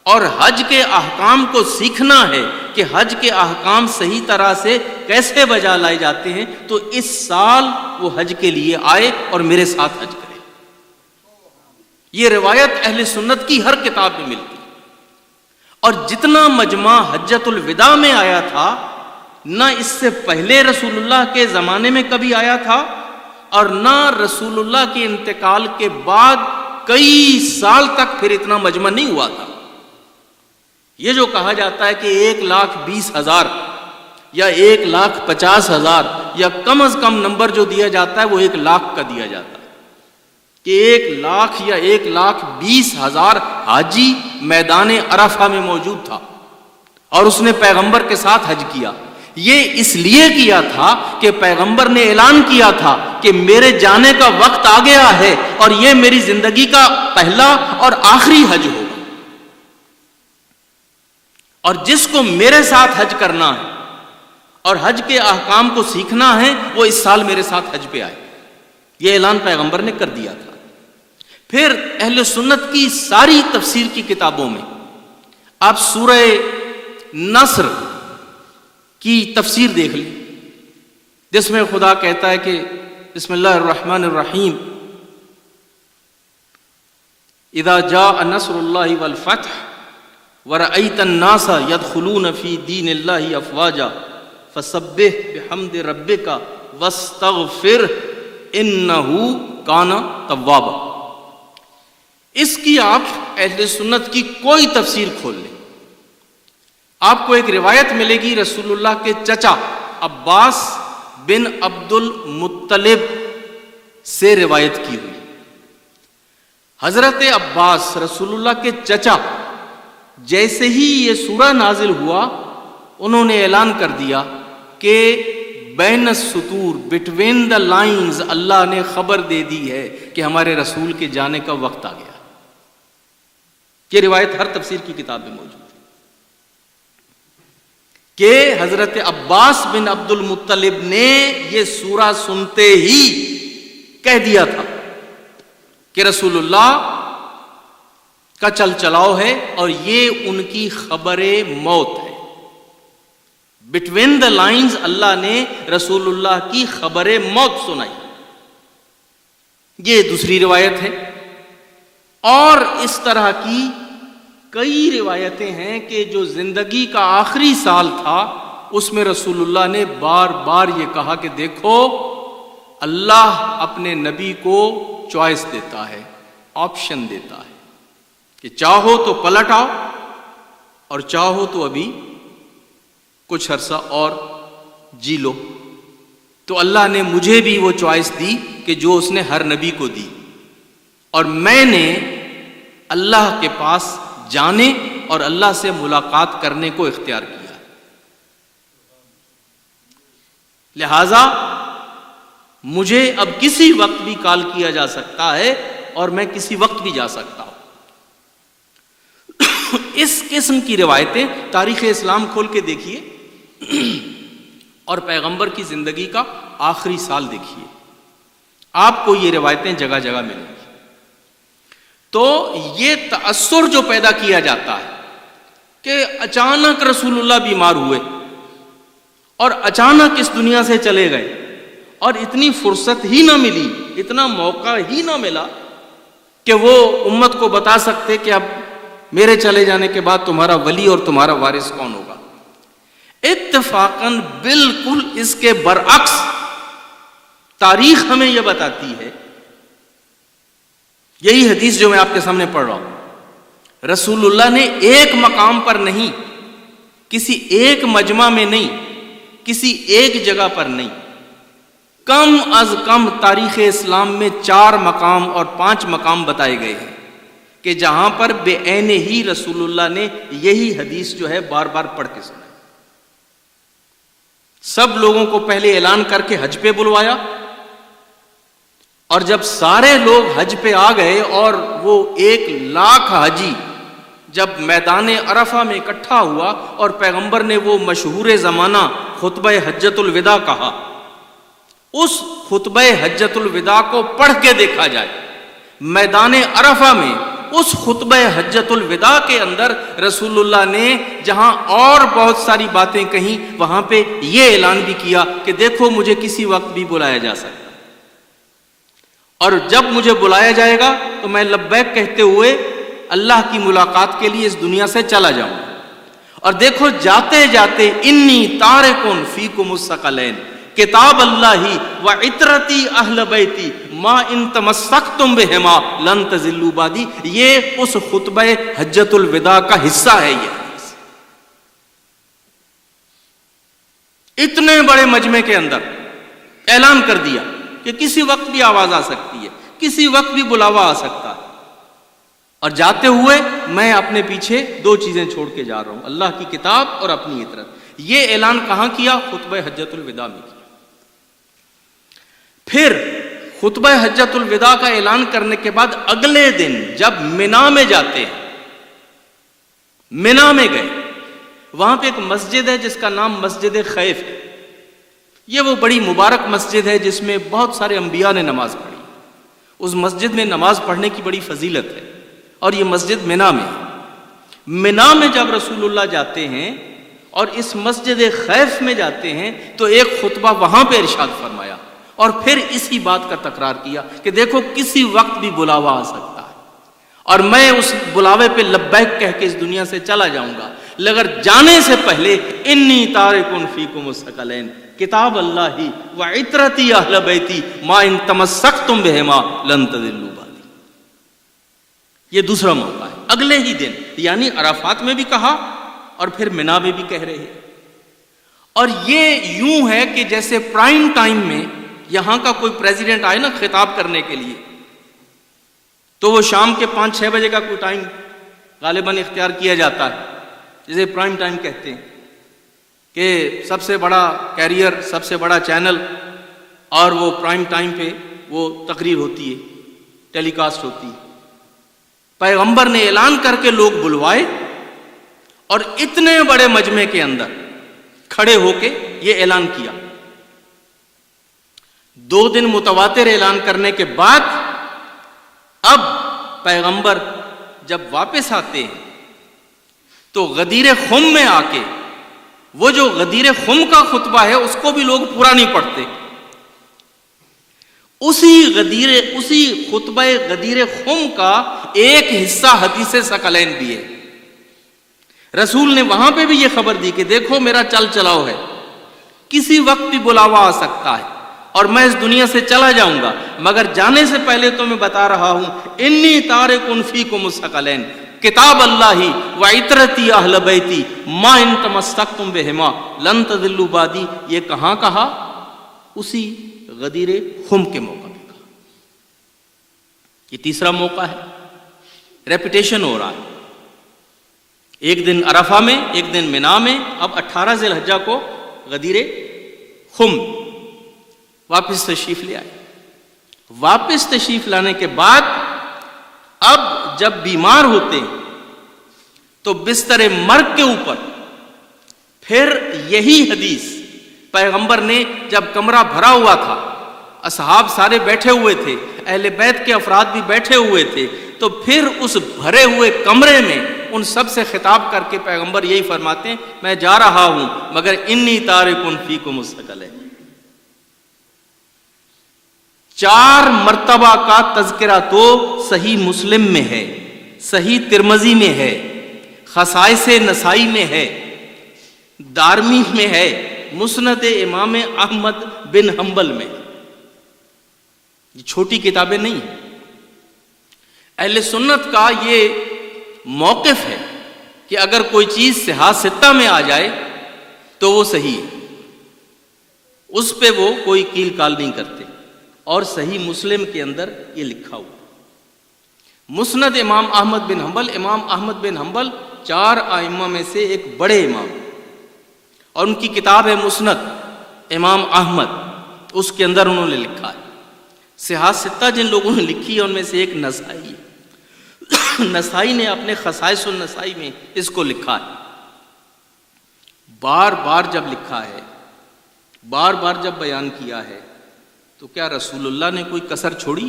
اور حج کے احکام کو سیکھنا ہے کہ حج کے احکام صحیح طرح سے کیسے بجا لائے جاتے ہیں، تو اس سال وہ حج کے لیے آئے اور میرے ساتھ حج کرے۔ یہ روایت اہل سنت کی ہر کتاب میں ملتی ہے، اور جتنا مجمع حجۃ الوداع میں آیا تھا، نہ اس سے پہلے رسول اللہ کے زمانے میں کبھی آیا تھا، اور نہ رسول اللہ کے انتقال کے بعد کئی سال تک پھر اتنا مجمع نہیں ہوا تھا۔ یہ جو کہا جاتا ہے کہ 1,20,000 یا 1,50,000 یا کم از کم نمبر جو دیا جاتا ہے وہ 1,00,000 کا دیا جاتا ہے، کہ 1,00,000 یا 1,20,000 حاجی میدان عرفہ میں موجود تھا اور اس نے پیغمبر کے ساتھ حج کیا۔ یہ اس لیے کیا تھا کہ پیغمبر نے اعلان کیا تھا کہ میرے جانے کا وقت آ گیا ہے اور یہ میری زندگی کا پہلا اور آخری حج ہوگا، اور جس کو میرے ساتھ حج کرنا ہے اور حج کے احکام کو سیکھنا ہے وہ اس سال میرے ساتھ حج پہ آئے۔ یہ اعلان پیغمبر نے کر دیا تھا۔ پھر اہل سنت کی ساری تفسیر کی کتابوں میں آپ سورہ نصر کی تفسیر دیکھ لیں، جس میں خدا کہتا ہے کہ بسم اللہ الرحمن الرحیم، اذا جاء نصر اللہ والفتح ورأیت الناس يدخلون فی دین اللہ افواجا فسبح بحمد ربک واستغفر انہ کان توابا۔ اس کی آپ اہل سنت کی کوئی تفسیر کھول لیں، آپ کو ایک روایت ملے گی رسول اللہ کے چچا عباس بن عبد المطلب سے روایت کی ہوئی۔ حضرت عباس رسول اللہ کے چچا جیسے ہی یہ سورہ نازل ہوا، انہوں نے اعلان کر دیا کہ بین السطور، بٹوین دا لائنز، اللہ نے خبر دے دی ہے کہ ہمارے رسول کے جانے کا وقت آ گیا۔ یہ روایت ہر تفسیر کی کتاب میں موجود ہے کہ حضرت عباس بن عبد المطلب نے یہ سورہ سنتے ہی کہہ دیا تھا کہ رسول اللہ کا چل چلاؤ ہے اور یہ ان کی خبر موت ہے۔ بٹوین دا لائنز اللہ نے رسول اللہ کی خبر موت سنائی۔ یہ دوسری روایت ہے، اور اس طرح کی کئی روایتیں ہیں کہ جو زندگی کا آخری سال تھا اس میں رسول اللہ نے بار بار یہ کہا کہ دیکھو، اللہ اپنے نبی کو چوائس دیتا ہے، آپشن دیتا ہے کہ چاہو تو پلٹ آؤ اور چاہو تو ابھی کچھ عرصہ اور جی لو۔ تو اللہ نے مجھے بھی وہ چوائس دی کہ جو اس نے ہر نبی کو دی، اور میں نے اللہ کے پاس جانے اور اللہ سے ملاقات کرنے کو اختیار کیا۔ لہذا مجھے اب کسی وقت بھی کال کیا جا سکتا ہے اور میں کسی وقت بھی جا سکتا ہوں۔ اس قسم کی روایتیں تاریخ اسلام کھول کے دیکھیے اور پیغمبر کی زندگی کا آخری سال دیکھیے، آپ کو یہ روایتیں جگہ جگہ ملیں گی۔ تو یہ تأثر جو پیدا کیا جاتا ہے کہ اچانک رسول اللہ بیمار ہوئے اور اچانک اس دنیا سے چلے گئے، اور اتنی فرصت ہی نہ ملی، اتنا موقع ہی نہ ملا کہ وہ امت کو بتا سکتے کہ اب میرے چلے جانے کے بعد تمہارا ولی اور تمہارا وارث کون ہوگا۔ اتفاقاً بالکل اس کے برعکس تاریخ ہمیں یہ بتاتی ہے، یہی حدیث جو میں آپ کے سامنے پڑھ رہا ہوں، رسول اللہ نے ایک مقام پر نہیں کسی ایک مجمع میں نہیں، کسی ایک جگہ پر نہیں، کم از کم تاریخ اسلام میں 4 مقام اور 5 مقام بتائے گئے ہیں کہ جہاں پر بے عین ہی رسول اللہ نے یہی حدیث جو ہے بار بار پڑھ کے سنائی۔ سب لوگوں کو پہلے اعلان کر کے حج پہ بلوایا، اور جب سارے لوگ حج پہ آ گئے اور وہ 1,00,000 حاجی جب میدان عرفہ میں اکٹھا ہوا اور پیغمبر نے وہ مشہور زمانہ خطبہ حجۃ الوداع کہا، اس خطبہ حجۃ الوداع کو پڑھ کے دیکھا جائے میدان عرفہ میں۔ اس خطبہ حجۃ الوداع کے اندر رسول اللہ نے جہاں اور بہت ساری باتیں کہیں، وہاں پہ یہ اعلان بھی کیا کہ دیکھو مجھے کسی وقت بھی بلایا جا سکتا، اور جب مجھے بلایا جائے گا تو میں لبیک کہتے ہوئے اللہ کی ملاقات کے لیے اس دنیا سے چلا جاؤں گا۔ اور دیکھو جاتے جاتے انی تارکن فیکم الثقلین کتاب اللہ و عطرتی اہل بیتی ما ان تمسکتم بہما لن تضلوا بعدی، یہ اس خطبہ حجۃ الوداع کا حصہ ہے۔ یہ اتنے بڑے مجمع کے اندر اعلان کر دیا کہ کسی وقت بھی آواز آ سکتی ہے، کسی وقت بھی بلاوا آ سکتا ہے، اور جاتے ہوئے میں اپنے پیچھے 2 چیزیں چھوڑ کے جا رہا ہوں، اللہ کی کتاب اور اپنی عطرت۔ یہ اعلان کہاں کیا؟ خطبہ حجۃ الوداع میں کیا۔ پھر خطبہ حجۃ الوداع کا اعلان کرنے کے بعد اگلے دن جب منا میں جاتے ہیں، منا میں گئے، وہاں پہ ایک مسجد ہے جس کا نام مسجد خیف ہے۔ یہ وہ بڑی مبارک مسجد ہے جس میں بہت سارے انبیاء نے نماز پڑھی۔ اس مسجد میں نماز پڑھنے کی بڑی فضیلت ہے، اور یہ مسجد منا میں ہے۔ منا میں جب رسول اللہ جاتے ہیں اور اس مسجد خیف میں جاتے ہیں تو ایک خطبہ وہاں پہ ارشاد فرمایا، اور پھر اسی بات کا تکرار کیا کہ دیکھو کسی وقت بھی بلاوا آ سکتا ہے، اور میں اس بلاوے پہ لبیک کہہ کے اس دنیا سے چلا جاؤں گا، مگر جانے سے پہلے انی تارکن فیکم الثقلین کتاب اللہ و عطرتی اہل بیتی ما ان تمسکتم بہما لن تضلوا بعدی۔ یہ دوسرا موقع ہے، اگلے ہی دن، یعنی عرفات میں بھی کہا اور پھر منا میں بھی کہہ رہے ہیں۔ اور یہ یوں ہے کہ جیسے پرائم ٹائم میں یہاں کا کوئی پریزیڈنٹ آئے نا خطاب کرنے کے لیے، تو وہ شام کے 5-6 بجے کا کوئی ٹائم غالباً اختیار کیا جاتا ہے، جسے پرائم ٹائم کہتے ہیں، کہ سب سے بڑا کیریئر، سب سے بڑا چینل، اور وہ پرائم ٹائم پہ وہ تقریر ہوتی ہے، ٹیلی کاسٹ ہوتی ہے۔ پیغمبر نے اعلان کر کے لوگ بلوائے، اور اتنے بڑے مجمع کے اندر کھڑے ہو کے یہ اعلان کیا۔ 2 دن متواتر اعلان کرنے کے بعد اب پیغمبر جب واپس آتے ہیں تو غدیر خم میں آ کے وہ جو غدیر خم کا خطبہ ہے اس کو بھی لوگ پورا نہیں پڑھتے، اسی خطبہ غدیر خم کا ایک حصہ حدیث ثقلین بھی ہے۔ رسول نے وہاں پہ بھی یہ خبر دی کہ دیکھو میرا چل چلاؤ ہے، کسی وقت بھی بلاوا آ سکتا ہے، اور میں اس دنیا سے چلا جاؤں گا، مگر جانے سے پہلے تو میں بتا رہا ہوں انی تارکن فیکم الثقلین کتاب اللہ و عطرتی اہل بیتی ما ان تمسکتم بہما لن تضلوا بعدی۔ یہ کہاں کہا؟ اسی غدیر خم کے موقع پہ کہا۔ یہ تیسرا موقع ہے، ریپیٹیشن ہو رہا ہے، ایک دن عرفہ میں، ایک دن منا میں، اب 18 ذی الحجہ کو غدیر خم واپس تشریف لے آئے۔ واپس تشریف لانے کے بعد اب جب بیمار ہوتے ہیں تو بستر مرگ کے اوپر پھر یہی حدیث پیغمبر نے، جب کمرہ بھرا ہوا تھا، اصحاب سارے بیٹھے ہوئے تھے، اہل بیت کے افراد بھی بیٹھے ہوئے تھے، تو پھر اس بھرے ہوئے کمرے میں ان سب سے خطاب کر کے پیغمبر یہی فرماتے ہیں میں جا رہا ہوں مگر انی تارکن فیکم الثقلین۔ 4 مرتبہ کا تذکرہ تو صحیح مسلم میں ہے، صحیح ترمذی میں ہے، خصائص نسائی میں ہے، دارمی میں ہے، مسند امام احمد بن حنبل میں۔ یہ چھوٹی کتابیں نہیں ہیں۔ اہل سنت کا یہ موقف ہے کہ اگر کوئی چیز صحاح ستہ میں آ جائے تو وہ صحیح ہے، اس پہ وہ کوئی کیل کال نہیں کرتے، اور صحیح مسلم کے اندر یہ لکھا ہوا۔ مسند امام احمد بن حنبل، امام احمد بن حنبل 4 ائمہ میں سے ایک بڑے امام، اور ان کی کتاب ہے مسند امام احمد، اس کے اندر انہوں نے لکھا ہے۔ صحاح ستہ جن لوگوں نے لکھی ہے ان میں سے ایک نسائی ہے، نسائی نے اپنے خصائص النسائی میں اس کو لکھا ہے۔ بار بار جب لکھا ہے، بار بار جب بیان کیا ہے، تو کیا رسول اللہ نے کوئی کسر چھوڑی؟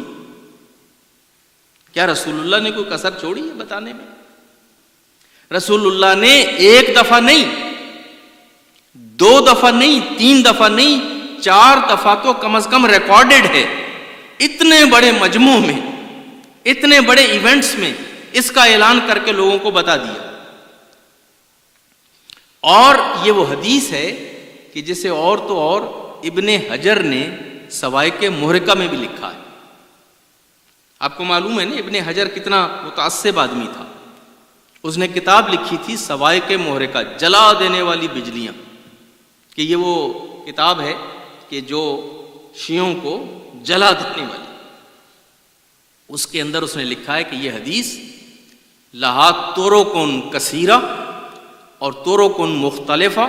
کیا رسول اللہ نے کوئی کسر چھوڑی ہے بتانے میں؟ رسول اللہ نے ایک دفعہ نہیں، 2 دفعہ نہیں، 3 دفعہ نہیں، 4 دفعہ تو کم از کم ریکارڈڈ ہے، اتنے بڑے مجموع میں، اتنے بڑے ایونٹس میں اس کا اعلان کر کے لوگوں کو بتا دیا۔ اور یہ وہ حدیث ہے کہ جسے اور تو اور ابن حجر نے سوائق محرقہ میں بھی لکھا ہے۔ آپ کو معلوم ہے نا ابن حجر کتنا متعصب آدمی تھا، اس نے کتاب لکھی تھی سوائق محرقہ، جلا دینے والی بجلیاں، کہ یہ وہ کتاب ہے کہ جو شیعوں کو جلا دینے والی۔ اس کے اندر اس نے لکھا ہے کہ یہ حدیث لہا طرقن کثیرہ اور طرقن مختلفہ،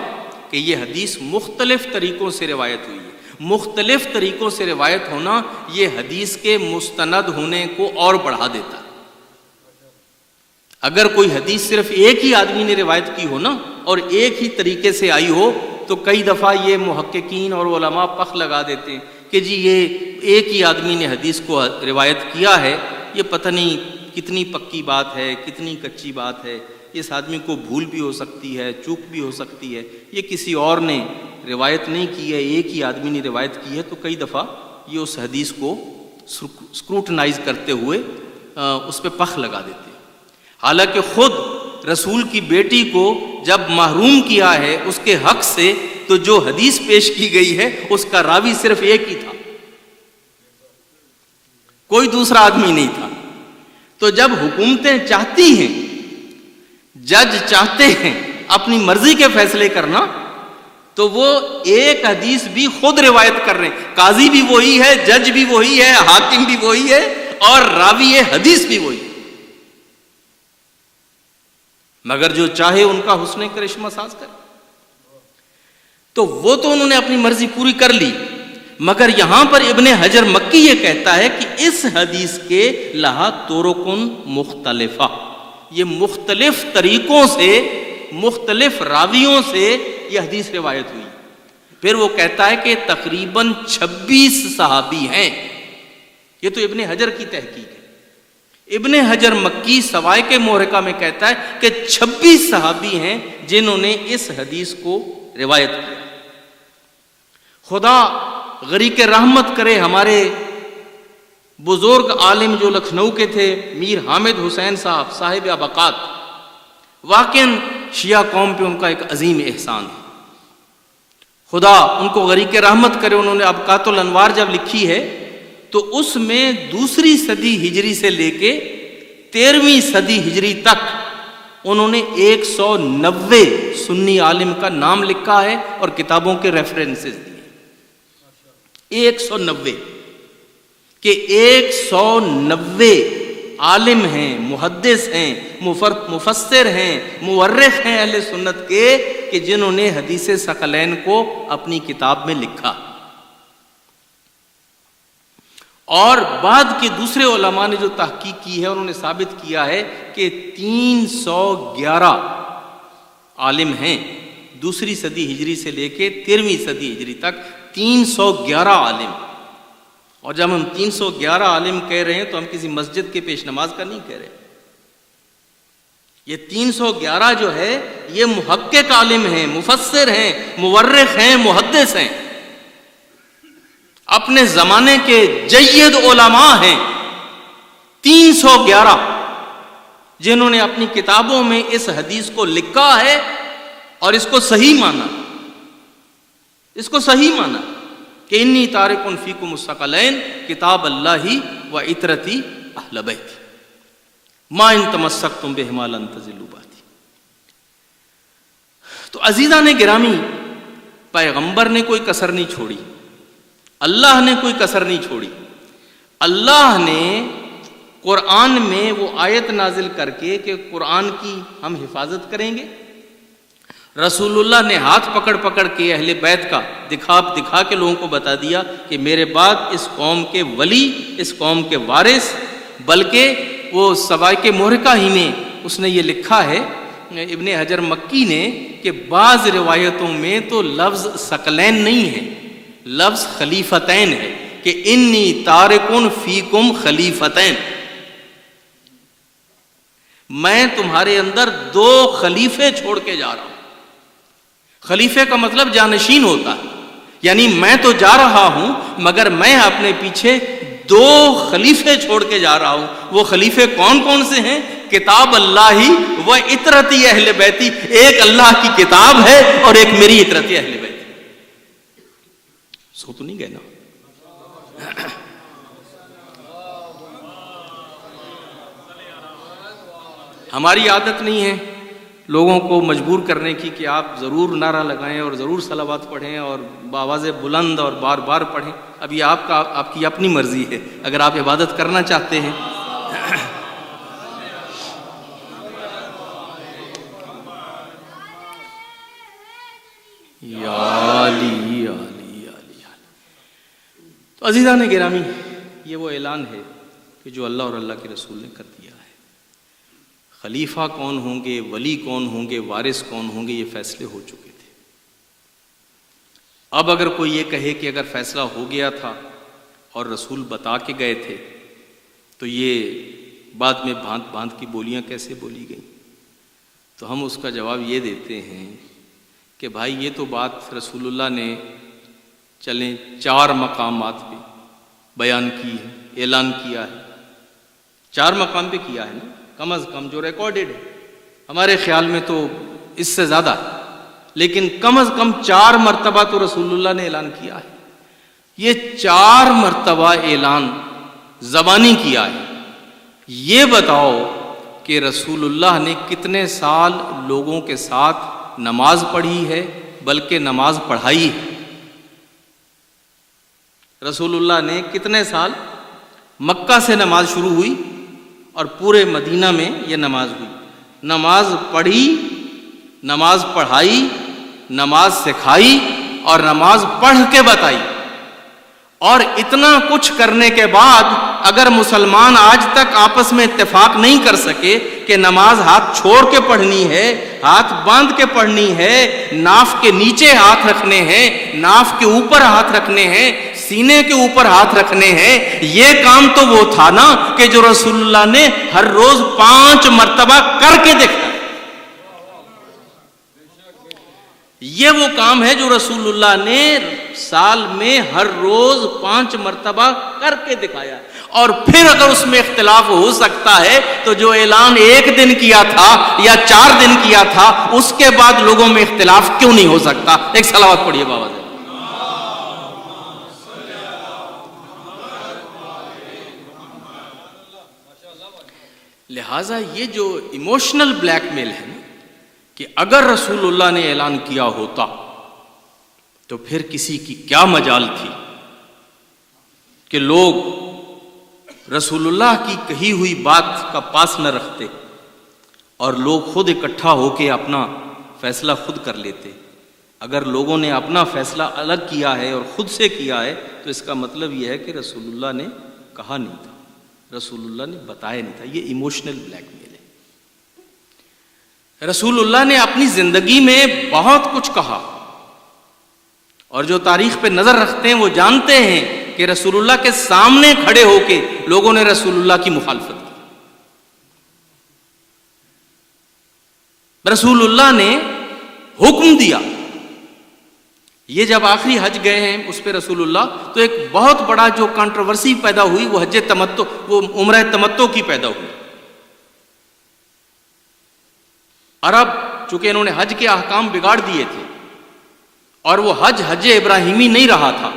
کہ یہ حدیث مختلف طریقوں سے روایت ہوئی ہے۔ مختلف طریقوں سے روایت ہونا یہ حدیث کے مستند ہونے کو اور بڑھا دیتا ہے۔ اگر کوئی حدیث صرف ایک ہی آدمی نے روایت کی ہو نا، اور ایک ہی طریقے سے آئی ہو، تو کئی دفعہ یہ محققین اور علماء پخ لگا دیتے ہیں کہ جی یہ ایک ہی آدمی نے حدیث کو روایت کیا ہے، یہ پتہ نہیں کتنی پکی بات ہے، کتنی کچی بات ہے، اس آدمی کو بھول بھی ہو سکتی ہے، چوک بھی ہو سکتی ہے، یہ کسی اور نے روایت نہیں کی ہے، ایک ہی آدمی نے روایت کی ہے۔ تو کئی دفعہ یہ اس حدیث کو اسکروٹنائز کرتے ہوئے اس پہ پخ لگا دیتے ہیں۔ حالانکہ خود رسول کی بیٹی کو جب محروم کیا ہے اس کے حق سے، تو جو حدیث پیش کی گئی ہے اس کا راوی صرف ایک ہی تھا، کوئی دوسرا آدمی نہیں تھا۔ تو جب حکومتیں چاہتی ہیں، جج چاہتے ہیں اپنی مرضی کے فیصلے کرنا، تو وہ ایک حدیث بھی خود روایت کر رہے ہیں، قاضی بھی وہی ہے، جج بھی وہی ہے، حاکم بھی وہی ہے، اور راوی حدیث بھی وہی ہے، مگر جو چاہے ان کا حسن کرشمہ ساز کرے۔ تو وہ تو انہوں نے اپنی مرضی پوری کر لی، مگر یہاں پر ابن حجر مکی یہ کہتا ہے کہ اس حدیث کے لہا طرقن مختلفہ، یہ مختلف طریقوں سے، مختلف راویوں سے یہ حدیث روایت ہوئی۔ پھر وہ کہتا ہے کہ تقریباً 26 صحابی ہیں، یہ تو ابن حجر کی تحقیق ہے۔ ابن حجر مکی سوائق محرقہ میں کہتا ہے کہ 26 صحابی ہیں جنہوں نے اس حدیث کو روایت کیا۔ خدا غریق رحمت کرے ہمارے بزرگ عالم جو لکھنؤ کے تھے، میر حامد حسین صاحب ابقات، واقعاً شیعہ قوم پہ ان کا ایک عظیم احسان ہے، خدا ان کو غریق رحمت کرے۔ انہوں نے ابقات الانوار جب لکھی ہے تو اس میں 2 صدی ہجری سے لے کے 13ویں صدی ہجری تک انہوں نے 190 سنی عالم کا نام لکھا ہے اور کتابوں کے ریفرنسز دیے۔ 190 کہ 190 عالم ہیں، محدث ہیں، مفسر ہیں، مورخ ہیں اہل سنت کے، کہ جنہوں نے حدیث ثقلین کو اپنی کتاب میں لکھا۔ اور بعد کے دوسرے علماء نے جو تحقیق کی ہے انہوں نے ثابت کیا ہے کہ 311 عالم ہیں، 2 صدی ہجری سے لے کے 13ویں صدی ہجری تک 311 عالم۔ اور جب ہم 311 عالم کہہ رہے ہیں تو ہم کسی مسجد کے پیش نماز کا نہیں کہہ رہے، یہ 311 جو ہے یہ محقق عالم ہیں، مفسر ہیں، مورخ ہیں، محدث ہیں، اپنے زمانے کے جید علماء ہیں۔ 311 جنہوں نے اپنی کتابوں میں اس حدیث کو لکھا ہے اور اس کو صحیح مانا، اس کو صحیح مانا کہ انی تارک فیکم الثقلین کتاب اللہ و عطرتی اہل بیت ما ان تمسکتم بہما لن تضلوا بعدی۔ تو عزیزان گرامی، پیغمبر نے کوئی کسر نہیں چھوڑی، اللہ نے کوئی کسر نہیں چھوڑی. اللہ نے قرآن میں وہ آیت نازل کر کے کہ قرآن کی ہم حفاظت کریں گے. رسول اللہ نے ہاتھ پکڑ پکڑ کے اہل بیت کا دکھا کے لوگوں کو بتا دیا کہ میرے بعد اس قوم کے ولی، اس قوم کے وارث. بلکہ وہ سوائق محرقہ ہی میں اس نے یہ لکھا ہے ابن حجر مکی نے کہ بعض روایتوں میں تو لفظ ثقلین نہیں ہے، لفظ خلیفتین ہے کہ انی تارکن فیکم خلیفتین، میں تمہارے اندر 2 خلیفے چھوڑ کے جا رہا ہوں. خلیفے کا مطلب جانشین ہوتا ہے، یعنی میں تو جا رہا ہوں مگر میں اپنے پیچھے 2 خلیفے چھوڑ کے جا رہا ہوں. وہ خلیفے کون کون سے ہیں؟ کتاب اللہ و اطرتی اہل بیتی، ایک اللہ کی کتاب ہے اور ایک میری اطرتی اہل بیت. سو تو نہیں گئے نا؟ ہماری عادت نہیں ہے لوگوں کو مجبور کرنے کی کہ آپ ضرور نعرہ لگائیں اور ضرور صلوات پڑھیں اور بآواز بلند اور بار بار پڑھیں. اب یہ آپ کی اپنی مرضی ہے، اگر آپ عبادت کرنا چاہتے ہیں. تو عزیزان گرامی، یہ وہ اعلان ہے کہ جو اللہ اور اللہ کے رسول نے کر دیا ہے. خلیفہ کون ہوں گے، ولی کون ہوں گے، وارث کون ہوں گے، یہ فیصلے ہو چکے تھے. اب اگر کوئی یہ کہے کہ اگر فیصلہ ہو گیا تھا اور رسول بتا کے گئے تھے تو یہ بعد میں بھانت کی بولیاں کیسے بولی گئیں، تو ہم اس کا جواب یہ دیتے ہیں کہ بھائی یہ تو بات رسول اللہ نے چلیں 4 مقامات پہ بیان کی ہے، اعلان کیا ہے. 4 مقام پہ کیا ہے نا، کم از کم جو ریکارڈڈ ہے. ہمارے خیال میں تو اس سے زیادہ ہے، لیکن کم از کم 4 مرتبہ تو رسول اللہ نے اعلان کیا ہے. یہ 4 مرتبہ اعلان زبانی کیا ہے. یہ بتاؤ کہ رسول اللہ نے کتنے سال لوگوں کے ساتھ نماز پڑھی ہے، بلکہ نماز پڑھائی ہے. رسول اللہ نے کتنے سال، مکہ سے نماز شروع ہوئی اور پورے مدینہ میں یہ نماز ہوئی. نماز پڑھی، نماز پڑھائی، نماز سکھائی اور نماز پڑھ کے بتائی. اور اتنا کچھ کرنے کے بعد اگر مسلمان آج تک آپس میں اتفاق نہیں کر سکے کہ نماز ہاتھ چھوڑ کے پڑھنی ہے، ہاتھ باندھ کے پڑھنی ہے، ناف کے نیچے ہاتھ رکھنے ہیں، ناف کے اوپر ہاتھ رکھنے ہیں، سینے کے اوپر ہاتھ رکھنے ہیں، یہ کام تو وہ تھا نا کہ جو رسول اللہ نے ہر روز 5 مرتبہ کر کے دیکھا. یہ وہ کام ہے جو رسول اللہ نے سال میں ہر روز 5 مرتبہ کر کے دکھایا. اور پھر اگر اس میں اختلاف ہو سکتا ہے تو جو اعلان 1 دن کیا تھا یا 4 دن کیا تھا، اس کے بعد لوگوں میں اختلاف کیوں نہیں ہو سکتا؟ ایک صلوات پڑھیے بابا جی. لہٰذا یہ جو ایموشنل بلیک میل ہے نا، کہ اگر رسول اللہ نے اعلان کیا ہوتا تو پھر کسی کی کیا مجال تھی کہ لوگ رسول اللہ کی کہی ہوئی بات کا پاس نہ رکھتے اور لوگ خود اکٹھا ہو کے اپنا فیصلہ خود کر لیتے. اگر لوگوں نے اپنا فیصلہ الگ کیا ہے اور خود سے کیا ہے تو اس کا مطلب یہ ہے کہ رسول اللہ نے کہا نہیں تھا، رسول اللہ نے بتایا نہیں تھا. یہ ایموشنل بلیک میل ہے. رسول اللہ نے اپنی زندگی میں بہت کچھ کہا اور جو تاریخ پہ نظر رکھتے ہیں وہ جانتے ہیں کہ رسول اللہ کے سامنے کھڑے ہو کے لوگوں نے رسول اللہ کی مخالفت کی. رسول اللہ نے حکم دیا. یہ جب آخری حج گئے ہیں اس پہ رسول اللہ، تو ایک بہت بڑا جو کنٹروورسی پیدا ہوئی وہ حج تمتع، وہ عمرہ تمتع کی پیدا ہوئی. عرب چونکہ انہوں نے حج کے احکام بگاڑ دیے تھے اور وہ حج ابراہیمی نہیں رہا تھا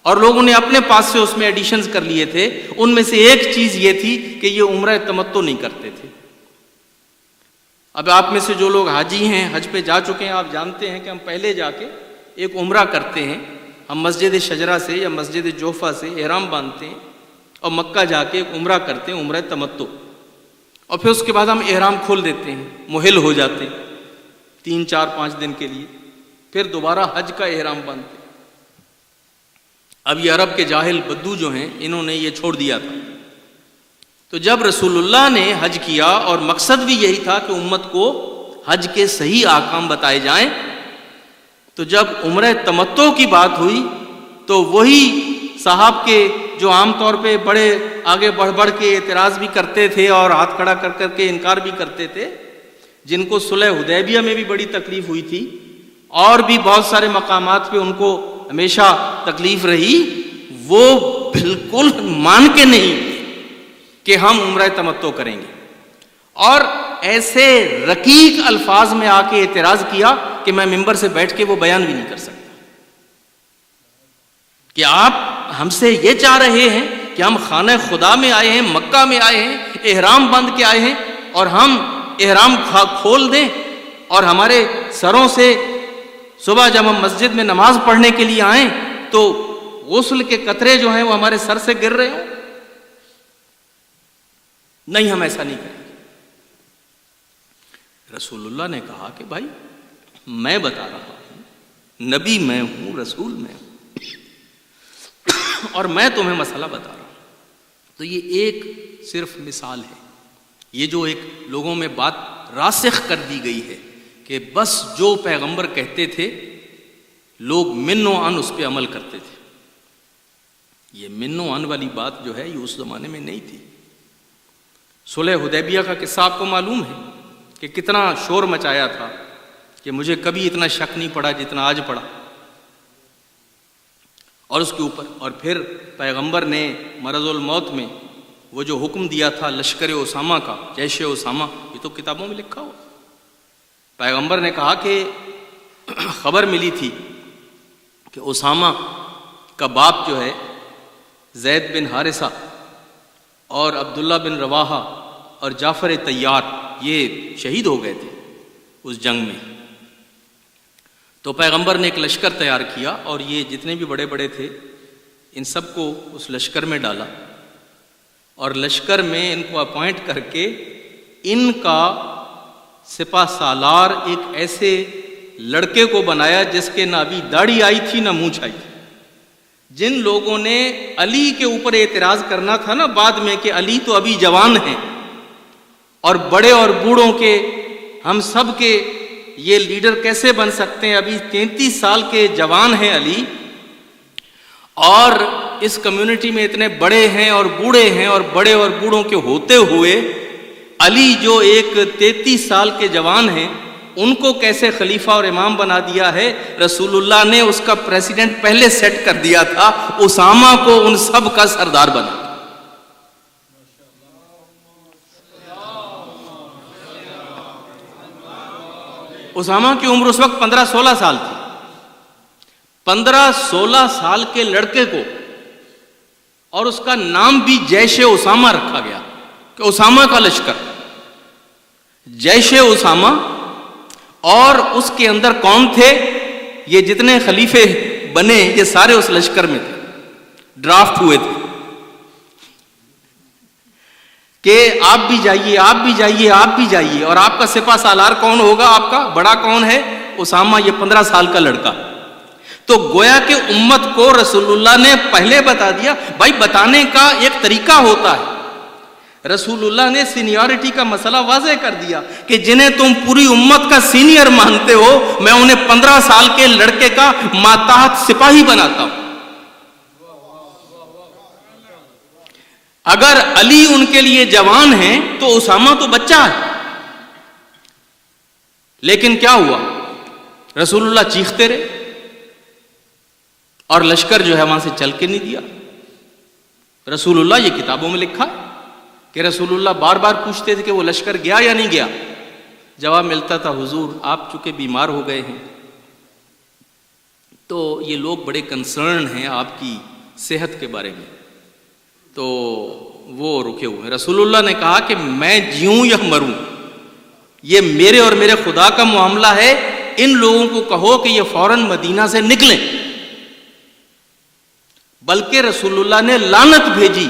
اور لوگوں نے اپنے پاس سے اس میں ایڈیشنز کر لیے تھے. ان میں سے ایک چیز یہ تھی کہ یہ عمرہ تمتع نہیں کرتے تھے. اب آپ میں سے جو لوگ حاجی ہیں، حج پہ جا چکے ہیں، آپ جانتے ہیں کہ ہم پہلے جا کے ایک عمرہ کرتے ہیں. ہم مسجد شجرہ سے یا مسجد جوفہ سے احرام باندھتے ہیں اور مکہ جا کے ایک عمرہ کرتے ہیں، عمرہ تمتع. اور پھر اس کے بعد ہم احرام کھول دیتے ہیں، محل ہو جاتے ہیں 3 4 5 دن کے لیے. پھر دوبارہ حج کا احرام باندھتے ہیں. اب یہ عرب کے جاہل بدو جو ہیں، انہوں نے یہ چھوڑ دیا تھا. تو جب رسول اللہ نے حج کیا، اور مقصد بھی یہی تھا کہ امت کو حج کے صحیح احکام بتائے جائیں، تو جب عمرہ تمتع کی بات ہوئی تو وہی صاحب کے جو عام طور پہ بڑے آگے بڑھ کے اعتراض بھی کرتے تھے اور ہاتھ کھڑا کر کر کے انکار بھی کرتے تھے، جن کو صلح حدیبیہ میں بھی بڑی تکلیف ہوئی تھی اور بھی بہت سارے مقامات پہ ان کو ہمیشہ تکلیف رہی، وہ بالکل مان کے نہیں کہ ہم عمرہ تمتع کریں گے، اور ایسے رقیق الفاظ میں آ کے اعتراض کیا کہ میں ممبر سے بیٹھ کے وہ بیان بھی نہیں کر سکتا کہ آپ ہم سے یہ چاہ رہے ہیں کہ ہم خانہ خدا میں آئے ہیں، مکہ میں آئے ہیں، احرام باندھ کے آئے ہیں، اور ہم احرام کھول دیں اور ہمارے سروں سے صبح جب ہم مسجد میں نماز پڑھنے کے لیے آئیں تو غسل کے قطرے جو ہیں وہ ہمارے سر سے گر رہے ہوں؟ نہیں، ہم ایسا نہیں کریں گے. رسول اللہ نے کہا کہ بھائی میں بتا رہا ہوں، نبی میں ہوں، رسول میں ہوں، اور میں تمہیں مسئلہ بتا رہا ہوں. تو یہ ایک صرف مثال ہے. یہ جو ایک لوگوں میں بات راسخ کر دی گئی ہے کہ بس جو پیغمبر کہتے تھے لوگ من و عن اس پہ عمل کرتے تھے. یہ من و عن والی بات جو ہے یہ اس زمانے میں نہیں تھی. صلح حدیبیہ کا قصہ آپ کو معلوم ہے کہ کتنا شور مچایا تھا، کہ مجھے کبھی اتنا شک نہیں پڑا جتنا آج پڑا. اور اس کے اوپر اور پھر پیغمبر نے مرض الموت میں وہ جو حکم دیا تھا لشکر اسامہ کا، جیش اسامہ، یہ تو کتابوں میں لکھا ہوا. پیغمبر نے کہا کہ خبر ملی تھی کہ اسامہ کا باپ جو ہے زید بن حارثہ اور عبداللہ بن رواحہ اور جعفر طیار یہ شہید ہو گئے تھے اس جنگ میں. تو پیغمبر نے ایک لشکر تیار کیا اور یہ جتنے بھی بڑے بڑے تھے ان سب کو اس لشکر میں ڈالا، اور لشکر میں ان کو اپوائنٹ کر کے ان کا سپہ سالار ایک ایسے لڑکے کو بنایا جس کے نہ ابھی داڑھی آئی تھی نہ مونچھ آئی تھی. جن لوگوں نے علی کے اوپر اعتراض کرنا تھا نا بعد میں کہ علی تو ابھی جوان ہیں اور بڑے اور بوڑھوں کے ہم سب کے یہ لیڈر کیسے بن سکتے ہیں، ابھی 33 سال کے جوان ہیں علی، اور اس کمیونٹی میں اتنے بڑے ہیں اور بوڑھے ہیں، اور بڑے اور بوڑھوں کے ہوتے ہوئے علی جو ایک 33 سال کے جوان ہیں ان کو کیسے خلیفہ اور امام بنا دیا ہے. رسول اللہ نے اس کا پریسیڈنٹ پہلے سیٹ کر دیا تھا، اسامہ کو ان سب کا سردار بنا. اسامہ کی عمر اس وقت 15-16 سال تھی. 15-16 سال کے لڑکے کو، اور اس کا نام بھی جیش اسامہ رکھا گیا کہ اسامہ کا لشکر، جیش اسامہ. اور اس کے اندر کون تھے؟ یہ جتنے خلیفے بنے یہ سارے اس لشکر میں تھے، ڈرافٹ ہوئے تھے کہ آپ بھی جائیے، آپ بھی جائیے، آپ بھی جائیے. اور آپ کا سپہ سالار کون ہوگا؟ آپ کا بڑا کون ہے؟ اسامہ، یہ 15 سال کا لڑکا. تو گویا کہ امت کو رسول اللہ نے پہلے بتا دیا. بھائی بتانے کا ایک طریقہ ہوتا ہے. رسول اللہ نے سینیورٹی کا مسئلہ واضح کر دیا کہ جنہیں تم پوری امت کا سینئر مانتے ہو میں انہیں 15 سال کے لڑکے کا ماتحت سپاہی بناتا ہوں. اگر علی ان کے لیے جوان ہیں تو اسامہ تو بچہ ہے. لیکن کیا ہوا؟ رسول اللہ چیختے رہے اور لشکر جو ہے وہاں سے چل کے نہیں دیا. رسول اللہ، یہ کتابوں میں لکھا کہ رسول اللہ بار بار پوچھتے تھے کہ وہ لشکر گیا یا نہیں گیا. جواب ملتا تھا، حضور آپ چونکہ بیمار ہو گئے ہیں تو یہ لوگ بڑے کنسرن ہیں آپ کی صحت کے بارے میں، تو وہ رکے ہوئے ہیں. رسول اللہ نے کہا کہ میں جیوں یا مروں یہ میرے اور میرے خدا کا معاملہ ہے، ان لوگوں کو کہو کہ یہ فوراً مدینہ سے نکلیں۔ بلکہ رسول اللہ نے لعنت بھیجی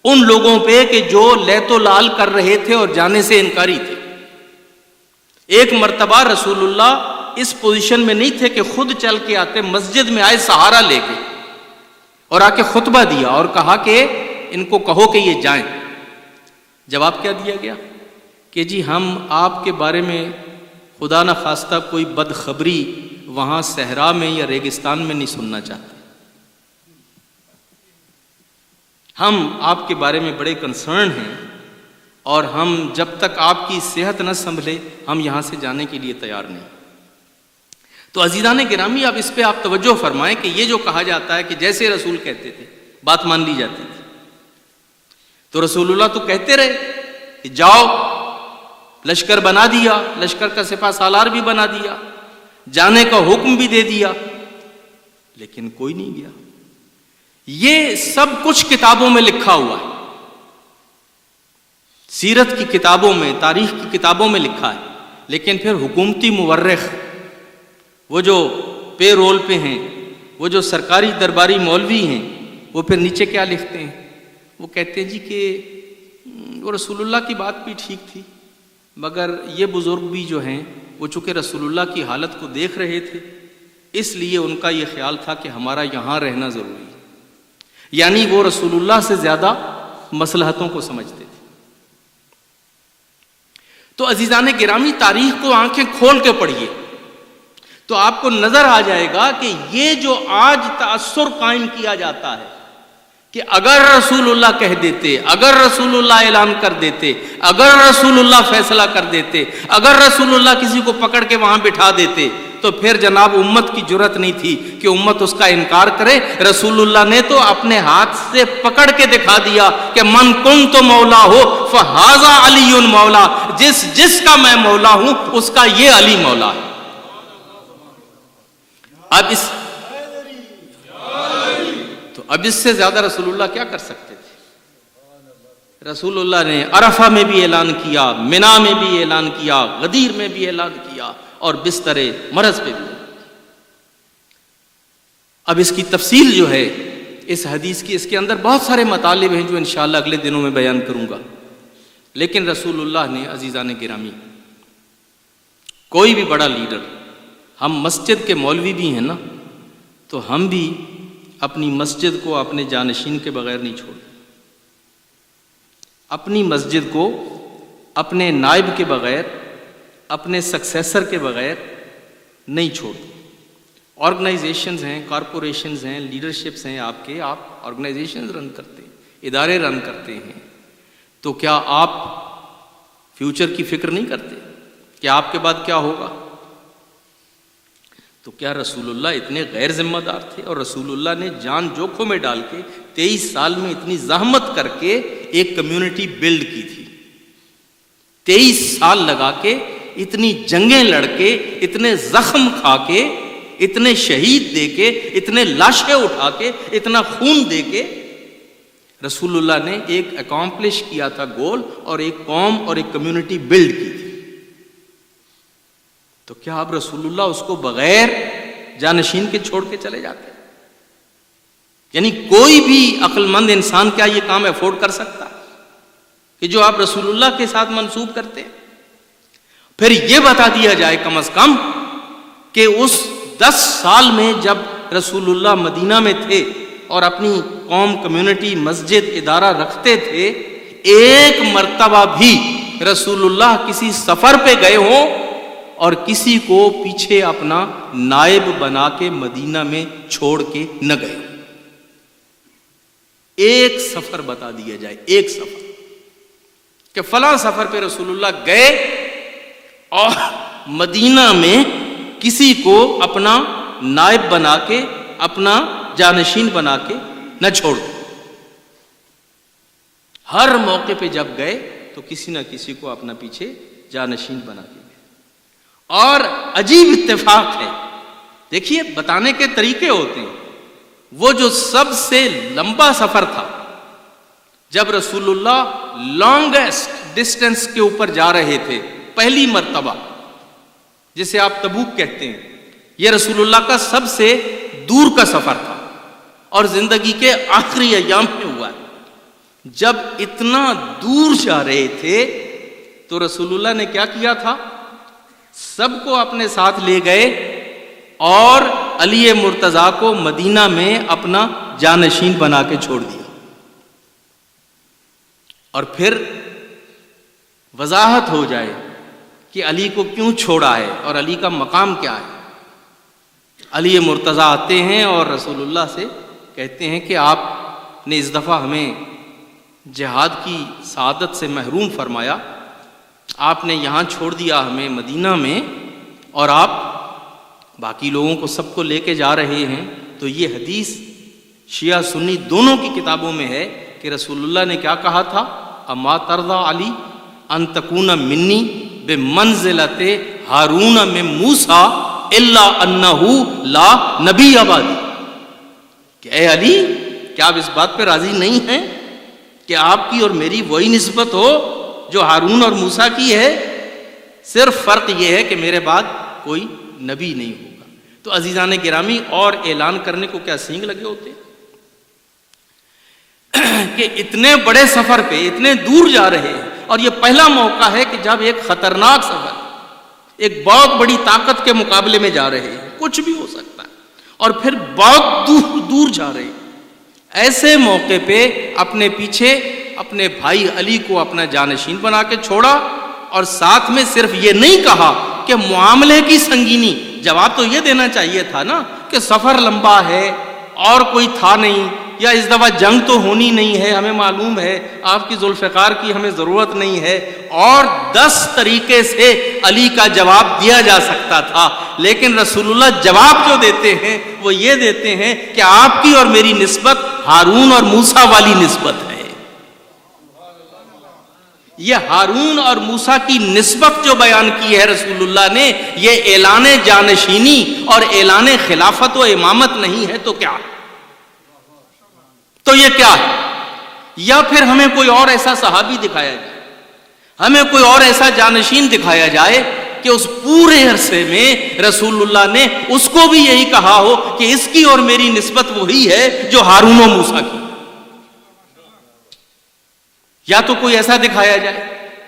ان لوگوں پہ کہ جو لیت و لال کر رہے تھے اور جانے سے انکاری تھے۔ ایک مرتبہ رسول اللہ اس پوزیشن میں نہیں تھے کہ خود چل کے آتے، مسجد میں آئے سہارا لے کے اور آ کے خطبہ دیا اور کہا کہ ان کو کہو کہ یہ جائیں۔ جواب کیا دیا گیا کہ جی ہم آپ کے بارے میں خدا نہ خواستہ کوئی بدخبری وہاں صحرا میں یا ریگستان میں نہیں سننا چاہتے، ہم آپ کے بارے میں بڑے کنسرن ہیں اور ہم جب تک آپ کی صحت نہ سنبھلے ہم یہاں سے جانے کے لیے تیار نہیں۔ تو عزیزان گرامی، اب اس پہ آپ توجہ فرمائیں کہ یہ جو کہا جاتا ہے کہ جیسے رسول کہتے تھے بات مان لی جاتی تھی، تو رسول اللہ تو کہتے رہے کہ جاؤ، لشکر بنا دیا، لشکر کا سپہ سالار بھی بنا دیا، جانے کا حکم بھی دے دیا، لیکن کوئی نہیں گیا۔ یہ سب کچھ کتابوں میں لکھا ہوا ہے، سیرت کی کتابوں میں، تاریخ کی کتابوں میں لکھا ہے، لیکن پھر حکومتی مورخ، وہ جو پے رول پہ ہیں، وہ جو سرکاری درباری مولوی ہیں، وہ پھر نیچے کیا لکھتے ہیں؟ وہ کہتے ہیں جی کہ وہ رسول اللہ کی بات بھی ٹھیک تھی، مگر یہ بزرگ بھی جو ہیں وہ چونکہ رسول اللہ کی حالت کو دیکھ رہے تھے، اس لیے ان کا یہ خیال تھا کہ ہمارا یہاں رہنا ضروری ہے۔ یعنی وہ رسول اللہ سے زیادہ مصلحتوں کو سمجھتے تھے۔ تو عزیزان گرامی، تاریخ کو آنکھیں کھول کے پڑھیے تو آپ کو نظر آ جائے گا کہ یہ جو آج تأثر قائم کیا جاتا ہے کہ اگر رسول اللہ کہہ دیتے، اگر رسول اللہ اعلان کر دیتے، اگر رسول اللہ فیصلہ کر دیتے، اگر رسول اللہ کسی کو پکڑ کے وہاں بٹھا دیتے، تو پھر جناب امت کی جرأت نہیں تھی کہ امت اس کا انکار کرے۔ رسول اللہ نے تو اپنے ہاتھ سے پکڑ کے دکھا دیا کہ من کنت مولا ہو فہذا علی مولا، جس کا میں مولا ہوں اس کا یہ علی مولا ہے۔ اب اس سے زیادہ رسول اللہ کیا کر سکتے تھے؟ رسول اللہ نے عرفہ میں بھی اعلان کیا، منا میں بھی اعلان کیا، غدیر میں بھی اعلان کیا، اور بستر مرض پہ بھی۔ اب اس کی تفصیل جو ہے اس حدیث کی، اس کے اندر بہت سارے مطالب ہیں جو انشاءاللہ اگلے دنوں میں بیان کروں گا، لیکن رسول اللہ نے، عزیزان گرامی، کوئی بھی بڑا لیڈر، ہم مسجد کے مولوی بھی ہیں نا، تو ہم بھی اپنی مسجد کو اپنے جانشین کے بغیر نہیں چھوڑتے، اپنی مسجد کو اپنے نائب کے بغیر، اپنے سکسیسر کے بغیر نہیں چھوڑتے۔ آرگنائزیشنز ہیں، کارپوریشنز ہیں، لیڈرشپس ہیں، آپ آرگنائزیشنز رن کرتے ہیں، ادارے رن کرتے ہیں، تو کیا آپ فیوچر کی فکر نہیں کرتے کہ آپ کے بعد کیا ہوگا؟ تو کیا رسول اللہ اتنے غیر ذمہ دار تھے؟ اور رسول اللہ نے جان جوکھوں میں ڈال کے 23 سال میں اتنی زحمت کر کے ایک کمیونٹی بلڈ کی تھی، 23 سال لگا کے، اتنی جنگیں لڑ کے، اتنے زخم کھا کے، اتنے شہید دے کے، اتنے لاشیں اٹھا کے، اتنا خون دے کے رسول اللہ نے ایک اکامپلش کیا تھا گول، اور ایک قوم اور ایک کمیونٹی بلڈ کی تھی۔ تو کیا اب رسول اللہ اس کو بغیر جانشین کے چھوڑ کے چلے جاتے؟ یعنی کوئی بھی عقل مند انسان کیا یہ کام افورڈ کر سکتا کہ جو آپ رسول اللہ کے ساتھ منسوب کرتے ہیں؟ پھر یہ بتا دیا جائے کم از کم کہ اس 10 سال میں جب رسول اللہ مدینہ میں تھے اور اپنی قوم، کمیونٹی، مسجد، ادارہ رکھتے تھے، ایک مرتبہ بھی رسول اللہ کسی سفر پہ گئے ہوں اور کسی کو پیچھے اپنا نائب بنا کے مدینہ میں چھوڑ کے نہ گئے۔ ایک سفر بتا دیا جائے، ایک سفر کہ فلاں سفر پہ رسول اللہ گئے اور مدینہ میں کسی کو اپنا نائب بنا کے، اپنا جانشین بنا کے نہ چھوڑ دے۔ ہر موقع پہ جب گئے تو کسی نہ کسی کو اپنا پیچھے جانشین بنا کے گئے۔ اور عجیب اتفاق ہے، دیکھیے بتانے کے طریقے ہوتے ہیں۔ وہ جو سب سے لمبا سفر تھا، جب رسول اللہ لانگسٹ ڈسٹینس کے اوپر جا رہے تھے، پہلی مرتبہ، جسے آپ تبوک کہتے ہیں، یہ رسول اللہ کا سب سے دور کا سفر تھا اور زندگی کے آخری ایام میں ہوا ہے۔ جب اتنا دور جا رہے تھے تو رسول اللہ نے کیا کیا تھا؟ سب کو اپنے ساتھ لے گئے اور علی مرتضیٰ کو مدینہ میں اپنا جانشین بنا کے چھوڑ دیا۔ اور پھر وضاحت ہو جائے کہ علی کو کیوں چھوڑا ہے اور علی کا مقام کیا ہے۔ علی مرتضیٰ آتے ہیں اور رسول اللہ سے کہتے ہیں کہ آپ نے اس دفعہ ہمیں جہاد کی سعادت سے محروم فرمایا، آپ نے یہاں چھوڑ دیا ہمیں مدینہ میں، اور آپ باقی لوگوں کو سب کو لے کے جا رہے ہیں۔ تو یہ حدیث شیعہ سنی دونوں کی کتابوں میں ہے کہ رسول اللہ نے کیا کہا تھا؟ اما ترضی علی ان تکون منی بمنزلۃ ہارون من موسیٰ الا انہ لا نبی بعدی، کہ اے علی کیا آپ اس بات پہ راضی نہیں ہیں کہ آپ کی اور میری وہی نسبت ہو جو ہارون اور موسیٰ کی ہے، صرف فرق یہ ہے کہ میرے بعد کوئی نبی نہیں ہوگا۔ تو عزیزان گرامی، اور اعلان کرنے کو کیا سینگ لگے ہوتے کہ اتنے بڑے سفر پہ اتنے دور جا رہے ہیں، اور یہ پہلا موقع ہے کہ جب ایک خطرناک سفر، ایک بہت بڑی طاقت کے مقابلے میں جا رہے ہیں، کچھ بھی ہو سکتا ہے، اور پھر بہت دور دور جا رہے ہیں۔ ایسے موقع پہ اپنے پیچھے اپنے بھائی علی کو اپنا جانشین بنا کے چھوڑا، اور ساتھ میں صرف یہ نہیں کہا کہ معاملے کی سنگینی، جواب تو یہ دینا چاہیے تھا نا کہ سفر لمبا ہے اور کوئی تھا نہیں، یا اس دفعہ جنگ تو ہونی نہیں ہے، ہمیں معلوم ہے آپ کی ذوالفقار کی ہمیں ضرورت نہیں ہے، اور 10 طریقے سے علی کا جواب دیا جا سکتا تھا، لیکن رسول اللہ جواب جو دیتے ہیں وہ یہ دیتے ہیں کہ آپ کی اور میری نسبت ہارون اور موسیٰ والی نسبت ہے۔ یہ ہارون اور موسیٰ کی نسبت جو بیان کی ہے رسول اللہ نے، یہ اعلان جانشینی اور اعلان خلافت و امامت نہیں ہے تو کیا؟ تو یہ کیا ہے؟ یا پھر ہمیں کوئی اور ایسا صحابی دکھایا جائے، ہمیں کوئی اور ایسا جانشین دکھایا جائے کہ اس پورے عرصے میں رسول اللہ نے اس کو بھی یہی کہا ہو کہ اس کی اور میری نسبت وہی ہے جو ہارون و موسیٰ کی۔ یا تو کوئی ایسا دکھایا جائے،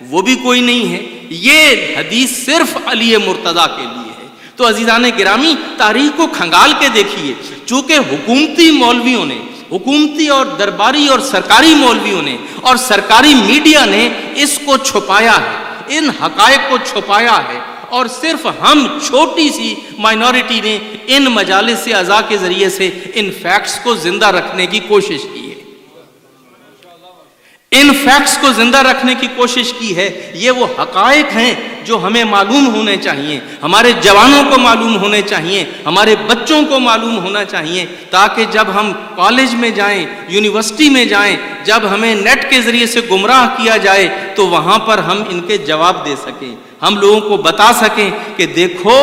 وہ بھی کوئی نہیں ہے۔ یہ حدیث صرف علی مرتضیٰ کے لیے ہے۔ تو عزیزان گرامی، تاریخ کو کھنگال کے دیکھیے، چونکہ حکومتی مولویوں نے، حکومتی اور درباری اور سرکاری مولویوں نے اور سرکاری میڈیا نے اس کو چھپایا ہے، ان حقائق کو چھپایا ہے، اور صرف ہم چھوٹی سی مائنورٹی نے ان مجالس اعضاء کے ذریعے سے ان فیکٹس کو زندہ رکھنے کی کوشش کی ہے، ان فیکٹس کو زندہ رکھنے کی کوشش کی ہے۔ یہ وہ حقائق ہیں جو ہمیں معلوم ہونے چاہیے، ہمارے جوانوں کو معلوم ہونے چاہیے، ہمارے بچوں کو معلوم ہونا چاہیے، تاکہ جب ہم کالج میں جائیں، یونیورسٹی میں جائیں، جب ہمیں نیٹ کے ذریعے سے گمراہ کیا جائے تو وہاں پر ہم ان کے جواب دے سکیں، ہم لوگوں کو بتا سکیں کہ دیکھو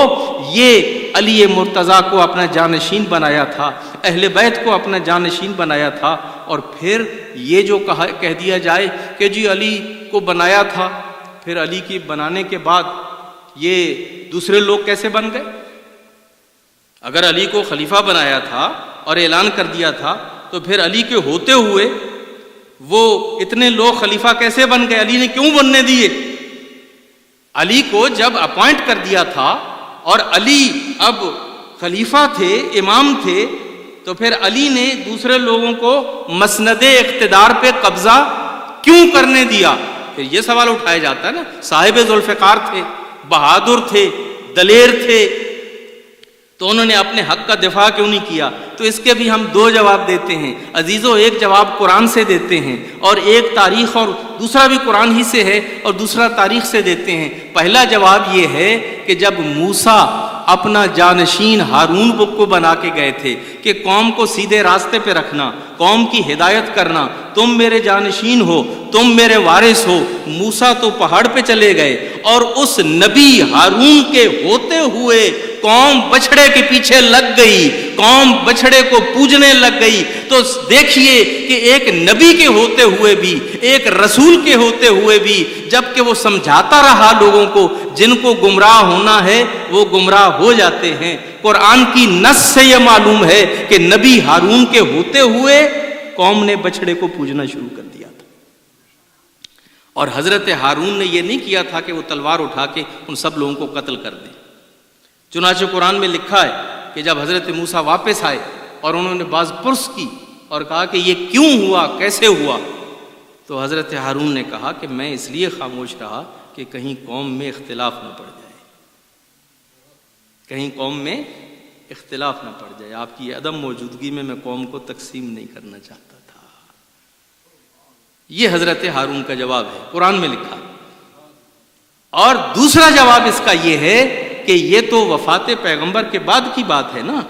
یہ علی مرتضیٰ کو اپنا جانشین بنایا تھا، اہل بیت کو اپنا جانشین بنایا تھا، اور پھر یہ جو کہہ دیا جائے کہ جی علی کو بنایا تھا، پھر علی کی بنانے کے بعد یہ دوسرے لوگ کیسے بن گئے؟ اگر علی کو خلیفہ بنایا تھا اور اعلان کر دیا تھا تو پھر علی کے ہوتے ہوئے وہ اتنے لوگ خلیفہ کیسے بن گئے؟ علی نے کیوں بننے دیے؟ علی کو جب اپوائنٹ کر دیا تھا اور علی اب خلیفہ تھے، امام تھے، تو پھر علی نے دوسرے لوگوں کو مسند اقتدار پہ قبضہ کیوں کرنے دیا؟ پھر یہ سوال اٹھایا جاتا ہے نا، صاحب ذوالفقار تھے، بہادر تھے، دلیر تھے، تو انہوں نے اپنے حق کا دفاع کیوں نہیں کیا؟ تو اس کے بھی ہم 2 جواب دیتے ہیں عزیزو، ایک جواب قرآن سے دیتے ہیں اور ایک تاریخ، اور دوسرا بھی قرآن ہی سے ہے اور دوسرا تاریخ سے دیتے ہیں۔ پہلا جواب یہ ہے کہ جب موسیٰ اپنا جانشین ہارون کو بنا کے گئے تھے کہ قوم کو سیدھے راستے پہ رکھنا، قوم کی ہدایت کرنا، تم میرے جانشین ہو، تم میرے وارث ہو، موسیٰ تو پہاڑ پہ چلے گئے اور اس نبی ہارون کے ہوتے ہوئے قوم بچڑے کے پیچھے لگ گئی، قوم بچڑے کو پوجنے لگ گئی، تو دیکھیے کہ ایک نبی کے ہوتے ہوئے بھی، ایک رسول کے ہوتے ہوئے بھی، جب کہ وہ سمجھاتا رہا لوگوں کو، جن کو گمراہ ہونا ہے وہ گمراہ ہو جاتے ہیں۔ قرآن کی نص سے یہ معلوم ہے کہ نبی ہارون کے ہوتے ہوئے قوم نے بچڑے کو پوجنا شروع کر دیا تھا، اور حضرت ہارون نے یہ نہیں کیا تھا کہ وہ تلوار اٹھا کے ان سب لوگوں کو قتل کر دیں۔ چنانچہ قرآن میں لکھا ہے کہ جب حضرت موسیٰ واپس آئے اور انہوں نے باز پرس کی اور کہا کہ یہ کیوں ہوا، کیسے ہوا، تو حضرت ہارون نے کہا کہ میں اس لیے خاموش رہا کہ کہیں قوم میں اختلاف نہ پڑ جائے، کہیں قوم میں اختلاف نہ پڑ جائے۔ آپ کی عدم موجودگی میں قوم کو تقسیم نہیں کرنا چاہتا تھا۔ یہ حضرت ہارون کا جواب ہے، قرآن میں لکھا۔ اور دوسرا جواب اس کا یہ ہے کہ یہ تو وفات پیغمبر کے بعد کی بات ہے نا،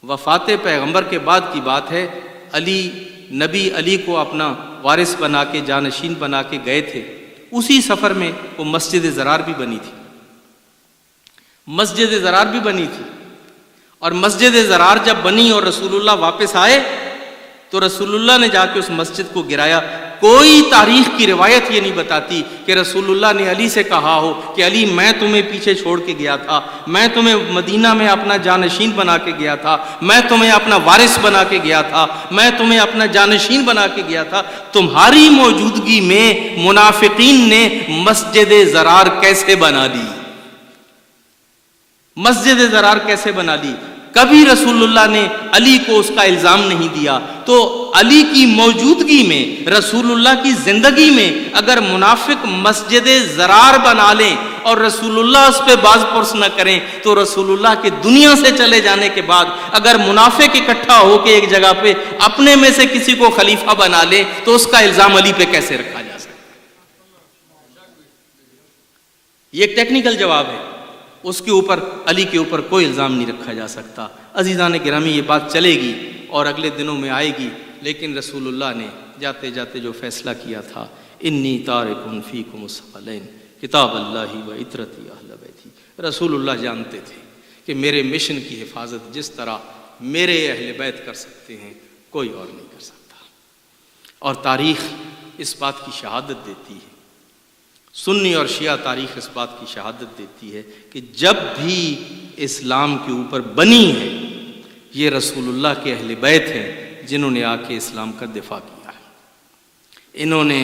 وفات پیغمبر کے بعد کی بات ہے۔ نبی علی کو اپنا وارث بنا کے، جانشین بنا کے گئے تھے، اسی سفر میں وہ مسجد زرار بھی بنی تھی، مسجد زرار بھی بنی تھی۔ اور مسجد زرار جب بنی اور رسول اللہ واپس آئے تو رسول اللہ نے جا کے اس مسجد کو گرایا۔ کوئی تاریخ کی روایت یہ نہیں بتاتی کہ رسول اللہ نے علی سے کہا ہو کہ علی میں تمہیں پیچھے چھوڑ کے گیا تھا، میں تمہیں مدینہ میں اپنا جانشین بنا کے گیا تھا، میں تمہیں اپنا وارث بنا کے گیا تھا، میں تمہیں اپنا جانشین بنا کے گیا تھا۔ تمہاری موجودگی میں منافقین نے مسجد زرار کیسے بنا لی، مسجد زرار کیسے بنا لی؟ کبھی رسول اللہ نے علی کو اس کا الزام نہیں دیا۔ تو علی کی موجودگی میں، رسول اللہ کی زندگی میں اگر منافق مسجد زرار بنا لیں اور رسول اللہ اس پہ باز پرس نہ کریں، تو رسول اللہ کے دنیا سے چلے جانے کے بعد اگر منافق اکٹھا ہو کے ایک جگہ پہ اپنے میں سے کسی کو خلیفہ بنا لیں تو اس کا الزام علی پہ کیسے رکھا جا سکتا؟ یہ ایک ٹیکنیکل جواب ہے، اس کے اوپر، علی کے اوپر کوئی الزام نہیں رکھا جا سکتا۔ عزیزان گرامی، یہ بات چلے گی اور اگلے دنوں میں آئے گی، لیکن رسول اللہ نے جاتے جاتے جو فیصلہ کیا تھا، انی تارکن فیکم الثقلین کتاب اللہ و عطرتی اہل بیتی، رسول اللہ جانتے تھے کہ میرے مشن کی حفاظت جس طرح میرے اہل بیت کر سکتے ہیں کوئی اور نہیں کر سکتا۔ اور تاریخ اس بات کی شہادت دیتی ہے، سنی اور شیعہ تاریخ اس بات کی شہادت دیتی ہے کہ جب بھی اسلام کے اوپر بنی ہے، یہ رسول اللہ کے اہل بیت ہیں جنہوں نے آ کے اسلام کا دفاع کیا ہے۔ انہوں نے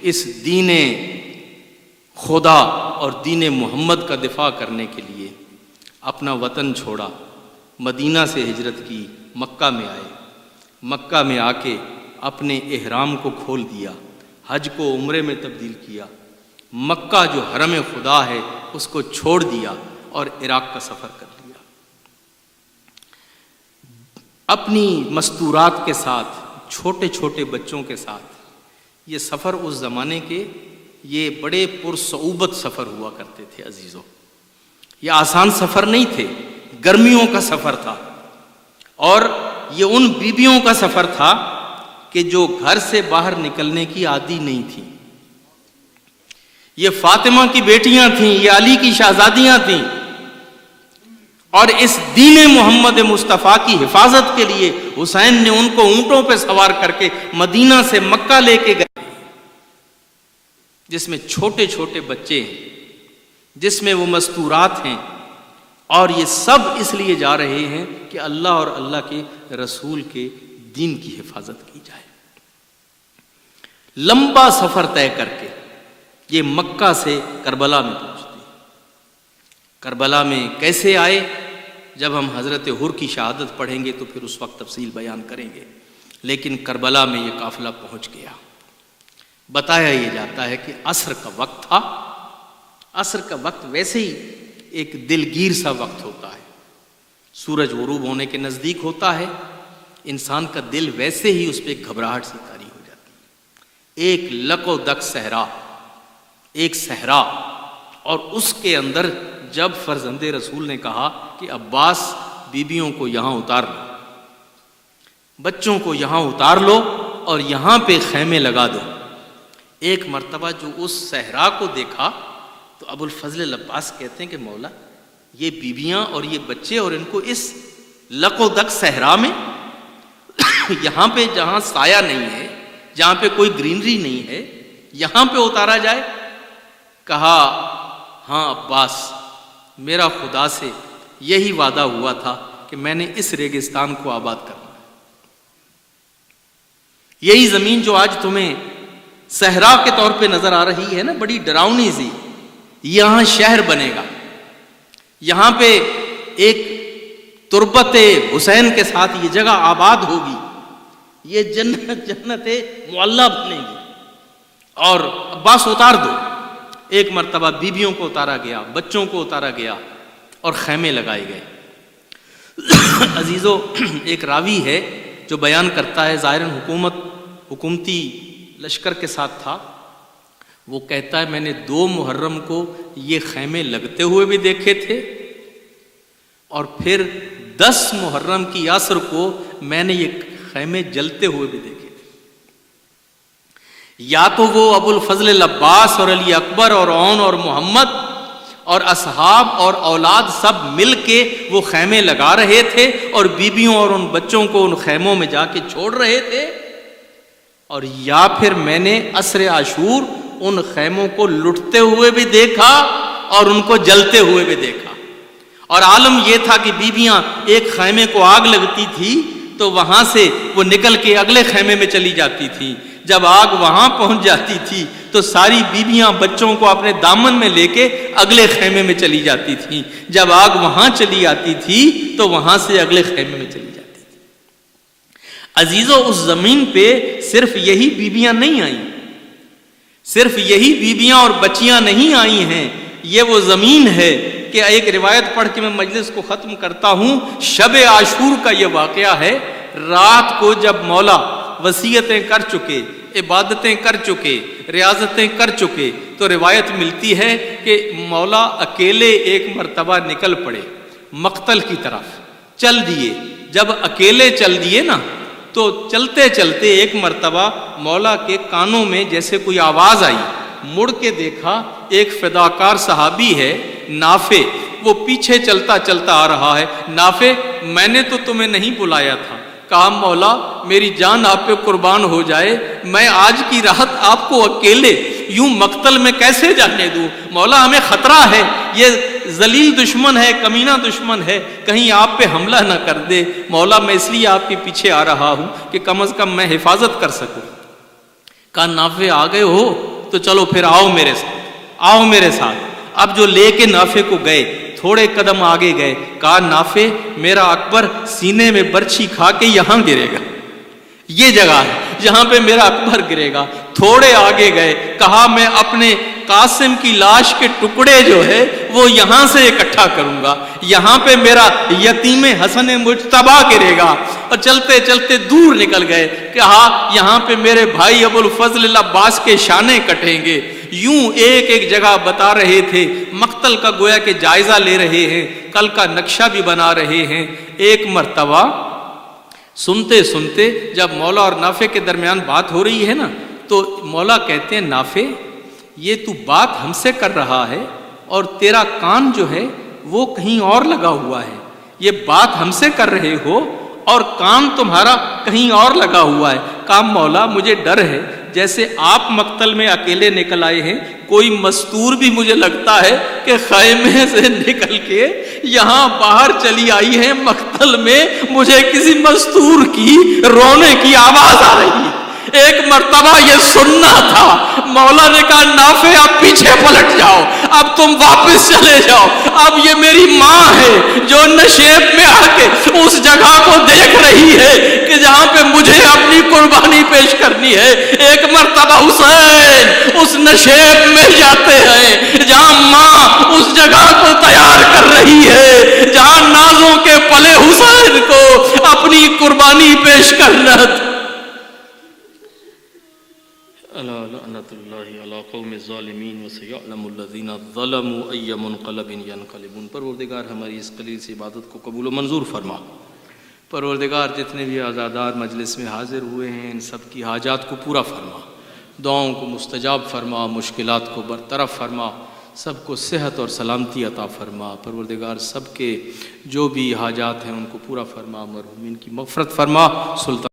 اس دین خدا اور دین محمد کا دفاع کرنے کے لیے اپنا وطن چھوڑا، مدینہ سے ہجرت کی، مکہ میں آئے، مکہ میں آ کے اپنے احرام کو کھول دیا، حج کو عمرے میں تبدیل کیا، مکہ جو حرم خدا ہے اس کو چھوڑ دیا اور عراق کا سفر کر لیا۔ اپنی مستورات کے ساتھ، چھوٹے چھوٹے بچوں کے ساتھ، یہ سفر اس زمانے کے یہ بڑے پرصعوبت سفر ہوا کرتے تھے عزیزوں، یہ آسان سفر نہیں تھے، گرمیوں کا سفر تھا، اور یہ ان بیبیوں کا سفر تھا کہ جو گھر سے باہر نکلنے کی عادی نہیں تھیں۔ یہ فاطمہ کی بیٹیاں تھیں، یہ علی کی شہزادیاں تھیں، اور اس دین محمد مصطفیٰ کی حفاظت کے لیے حسین نے ان کو اونٹوں پہ سوار کر کے مدینہ سے مکہ لے کے گئے، جس میں چھوٹے چھوٹے بچے ہیں، جس میں وہ مستورات ہیں، اور یہ سب اس لیے جا رہے ہیں کہ اللہ اور اللہ کے رسول کے دین کی حفاظت کی جائے۔ لمبا سفر طے کر کے یہ مکہ سے کربلا میں پہنچتے ہیں۔ کربلا میں کیسے آئے، جب ہم حضرت حر کی شہادت پڑھیں گے تو پھر اس وقت تفصیل بیان کریں گے، لیکن کربلا میں یہ قافلہ پہنچ گیا۔ بتایا یہ جاتا ہے کہ عصر کا وقت تھا۔ عصر کا وقت ویسے ہی ایک دلگیر سا وقت ہوتا ہے، سورج غروب ہونے کے نزدیک ہوتا ہے، انسان کا دل ویسے ہی اس پہ ایک گھبراہٹ سی طاری ہو جاتی ہے۔ ایک لک و دک صحرا، ایک صحرا، اور اس کے اندر جب فرزند رسول نے کہا کہ عباس بیبیوں کو یہاں اتار لو، بچوں کو یہاں اتار لو اور یہاں پہ خیمے لگا دو۔ ایک مرتبہ جو اس صحرا کو دیکھا تو ابو الفضل العباس کہتے ہیں کہ مولا یہ بیویاں اور یہ بچے اور ان کو اس لق و دق صحرا میں یہاں پہ جہاں سایہ نہیں ہے، جہاں پہ کوئی گرینری نہیں ہے، یہاں پہ اتارا جائے؟ کہا ہاں عباس، میرا خدا سے یہی وعدہ ہوا تھا کہ میں نے اس ریگستان کو آباد کرنا ہے۔ یہی زمین جو آج تمہیں صحرا کے طور پہ نظر آ رہی ہے نا، بڑی ڈراؤنی سی، یہاں شہر بنے گا، یہاں پہ ایک تربت حسین کے ساتھ یہ جگہ آباد ہوگی، یہ جنت معلیٰ بنے گی۔ اور عباس اتار دو۔ ایک مرتبہ بیویوں کو اتارا گیا، بچوں کو اتارا گیا اور خیمے لگائے گئے۔ عزیزو، ایک راوی ہے جو بیان کرتا ہے، ظاہراً حکومتی لشکر کے ساتھ تھا، وہ کہتا ہے میں نے 2 محرم کو یہ خیمے لگتے ہوئے بھی دیکھے تھے، اور پھر 10 محرم کی عصر کو میں نے یہ خیمے جلتے ہوئے بھی دیکھے تھے۔ یا تو وہ ابو الفضل العباس اور علی اکبر اور عون اور محمد اور اصحاب اور اولاد سب مل کے وہ خیمے لگا رہے تھے اور بیویوں اور ان بچوں کو ان خیموں میں جا کے چھوڑ رہے تھے، اور یا پھر میں نے عصر عاشور ان خیموں کو لٹتے ہوئے بھی دیکھا اور ان کو جلتے ہوئے بھی دیکھا۔ اور عالم یہ تھا کہ بیویاں ایک خیمے کو آگ لگتی تھی تو وہاں سے وہ نکل کے اگلے خیمے میں چلی جاتی تھی، جب آگ وہاں پہنچ جاتی تھی تو ساری بیویاں بچوں کو اپنے دامن میں لے کے اگلے خیمے میں چلی جاتی تھیں، جب آگ وہاں چلی آتی تھی تو وہاں سے اگلے خیمے میں چلی جاتی تھی۔ عزیزو، اس زمین پہ صرف یہی بیویاں نہیں آئیں، صرف یہی بیویاں اور بچیاں نہیں آئی ہیں، یہ وہ زمین ہے کہ ایک روایت پڑھ کے میں مجلس کو ختم کرتا ہوں۔ شب عاشور کا یہ واقعہ ہے، رات کو جب مولا وصیتیں کر چکے، عبادتیں کر چکے، ریاضتیں کر چکے، تو روایت ملتی ہے کہ مولا اکیلے ایک مرتبہ نکل پڑے مقتل کی طرف، چل دیے۔ جب اکیلے چل دیے نا تو چلتے چلتے ایک مرتبہ مولا کے کانوں میں جیسے کوئی آواز آئی، مڑ کے دیکھا ایک فداکار صحابی ہے نافع، وہ پیچھے چلتا چلتا آ رہا ہے۔ نافع، میں نے تو تمہیں نہیں بلایا تھا۔ کہا مولا میری جان آپ پہ قربان ہو جائے، میں آج کی رات آپ کو اکیلے یوں مقتل میں کیسے جانے دوں؟ مولا ہمیں خطرہ ہے، یہ ذلیل دشمن ہے، کمینہ دشمن ہے، کہیں آپ پہ حملہ نہ کر دے۔ مولا میں اس لیے آپ کے پیچھے آ رہا ہوں کہ کم از کم میں حفاظت کر سکوں۔ کہا نافع آ گئے ہو تو چلو پھر آؤ میرے ساتھ، آؤ میرے ساتھ۔ اب جو لے کے نافع کو گئے، تھوڑے قدم آگے گئے، کہا نافع میرا اکبر سینے میں برچھی کھا کے یہاں گرے گا، یہ جگہ ہے جہاں پہ میرا اکبر گرے گا۔ تھوڑے آگے گئے، کہا میں اپنے قاسم کی لاش کے ٹکڑے جو ہے وہ یہاں سے اکٹھا کروں گا، یہاں پہ میرا یتیم حسن مجتبیٰ گرے گا۔ اور چلتے چلتے دور نکل گئے، کہا یہاں پہ میرے بھائی ابو الفضل العباس کے شانے کٹیں گے۔ یوں ایک ایک جگہ بتا رہے تھے، مقتل کا گویا کہ جائزہ لے رہے ہیں، کل کا نقشہ بھی بنا رہے ہیں۔ ایک مرتبہ سنتے سنتے جب مولا اور نافع کے درمیان بات ہو رہی ہے نا، تو مولا کہتے ہیں نافع یہ تو بات ہم سے کر رہا ہے اور تیرا کان جو ہے وہ کہیں اور لگا ہوا ہے، یہ بات ہم سے کر رہے ہو اور کان تمہارا کہیں اور لگا ہوا ہے۔ کہا مولا مجھے ڈر ہے، جیسے آپ مقتل میں اکیلے نکل آئے ہیں، کوئی مستور بھی مجھے لگتا ہے کہ خیمے سے نکل کے یہاں باہر چلی آئی ہے مقتل میں، مجھے کسی مستور کی رونے کی آواز آ رہی ہے۔ ایک مرتبہ یہ سننا تھا، مولا نے کہا نافع آپ پیچھے پلٹ جاؤ، اب تم واپس چلے جاؤ، اب یہ میری ماں ہے جو نشیب میں آ کے اس جگہ کو دیکھ رہی ہے کہ جہاں پہ مجھے اپنی قربانی پیش کرنی ہے۔ ایک مرتبہ حسین اس نشیب میں جاتے ہیں جہاں ماں اس جگہ کو تیار کر رہی ہے، جہاں نازوں کے پلے حسین کو اپنی قربانی پیش کرنا۔ الا لعنت اللہ علی قوم الظالمین وسیعلم الذین ظلموا ای منقلب ینقلبون۔ پروردگار ہماری اس قلیل سی عبادت کو قبول و منظور فرما۔ پروردگار جتنے بھی عزادار مجلس میں حاضر ہوئے ہیں ان سب کی حاجات کو پورا فرما، دعاؤں کو مستجاب فرما، مشکلات کو برطرف فرما، سب کو صحت اور سلامتی عطا فرما، پروردگار سب کے جو بھی حاجات ہیں ان کو پورا فرما، مرحومین کی مغفرت فرما، سلطان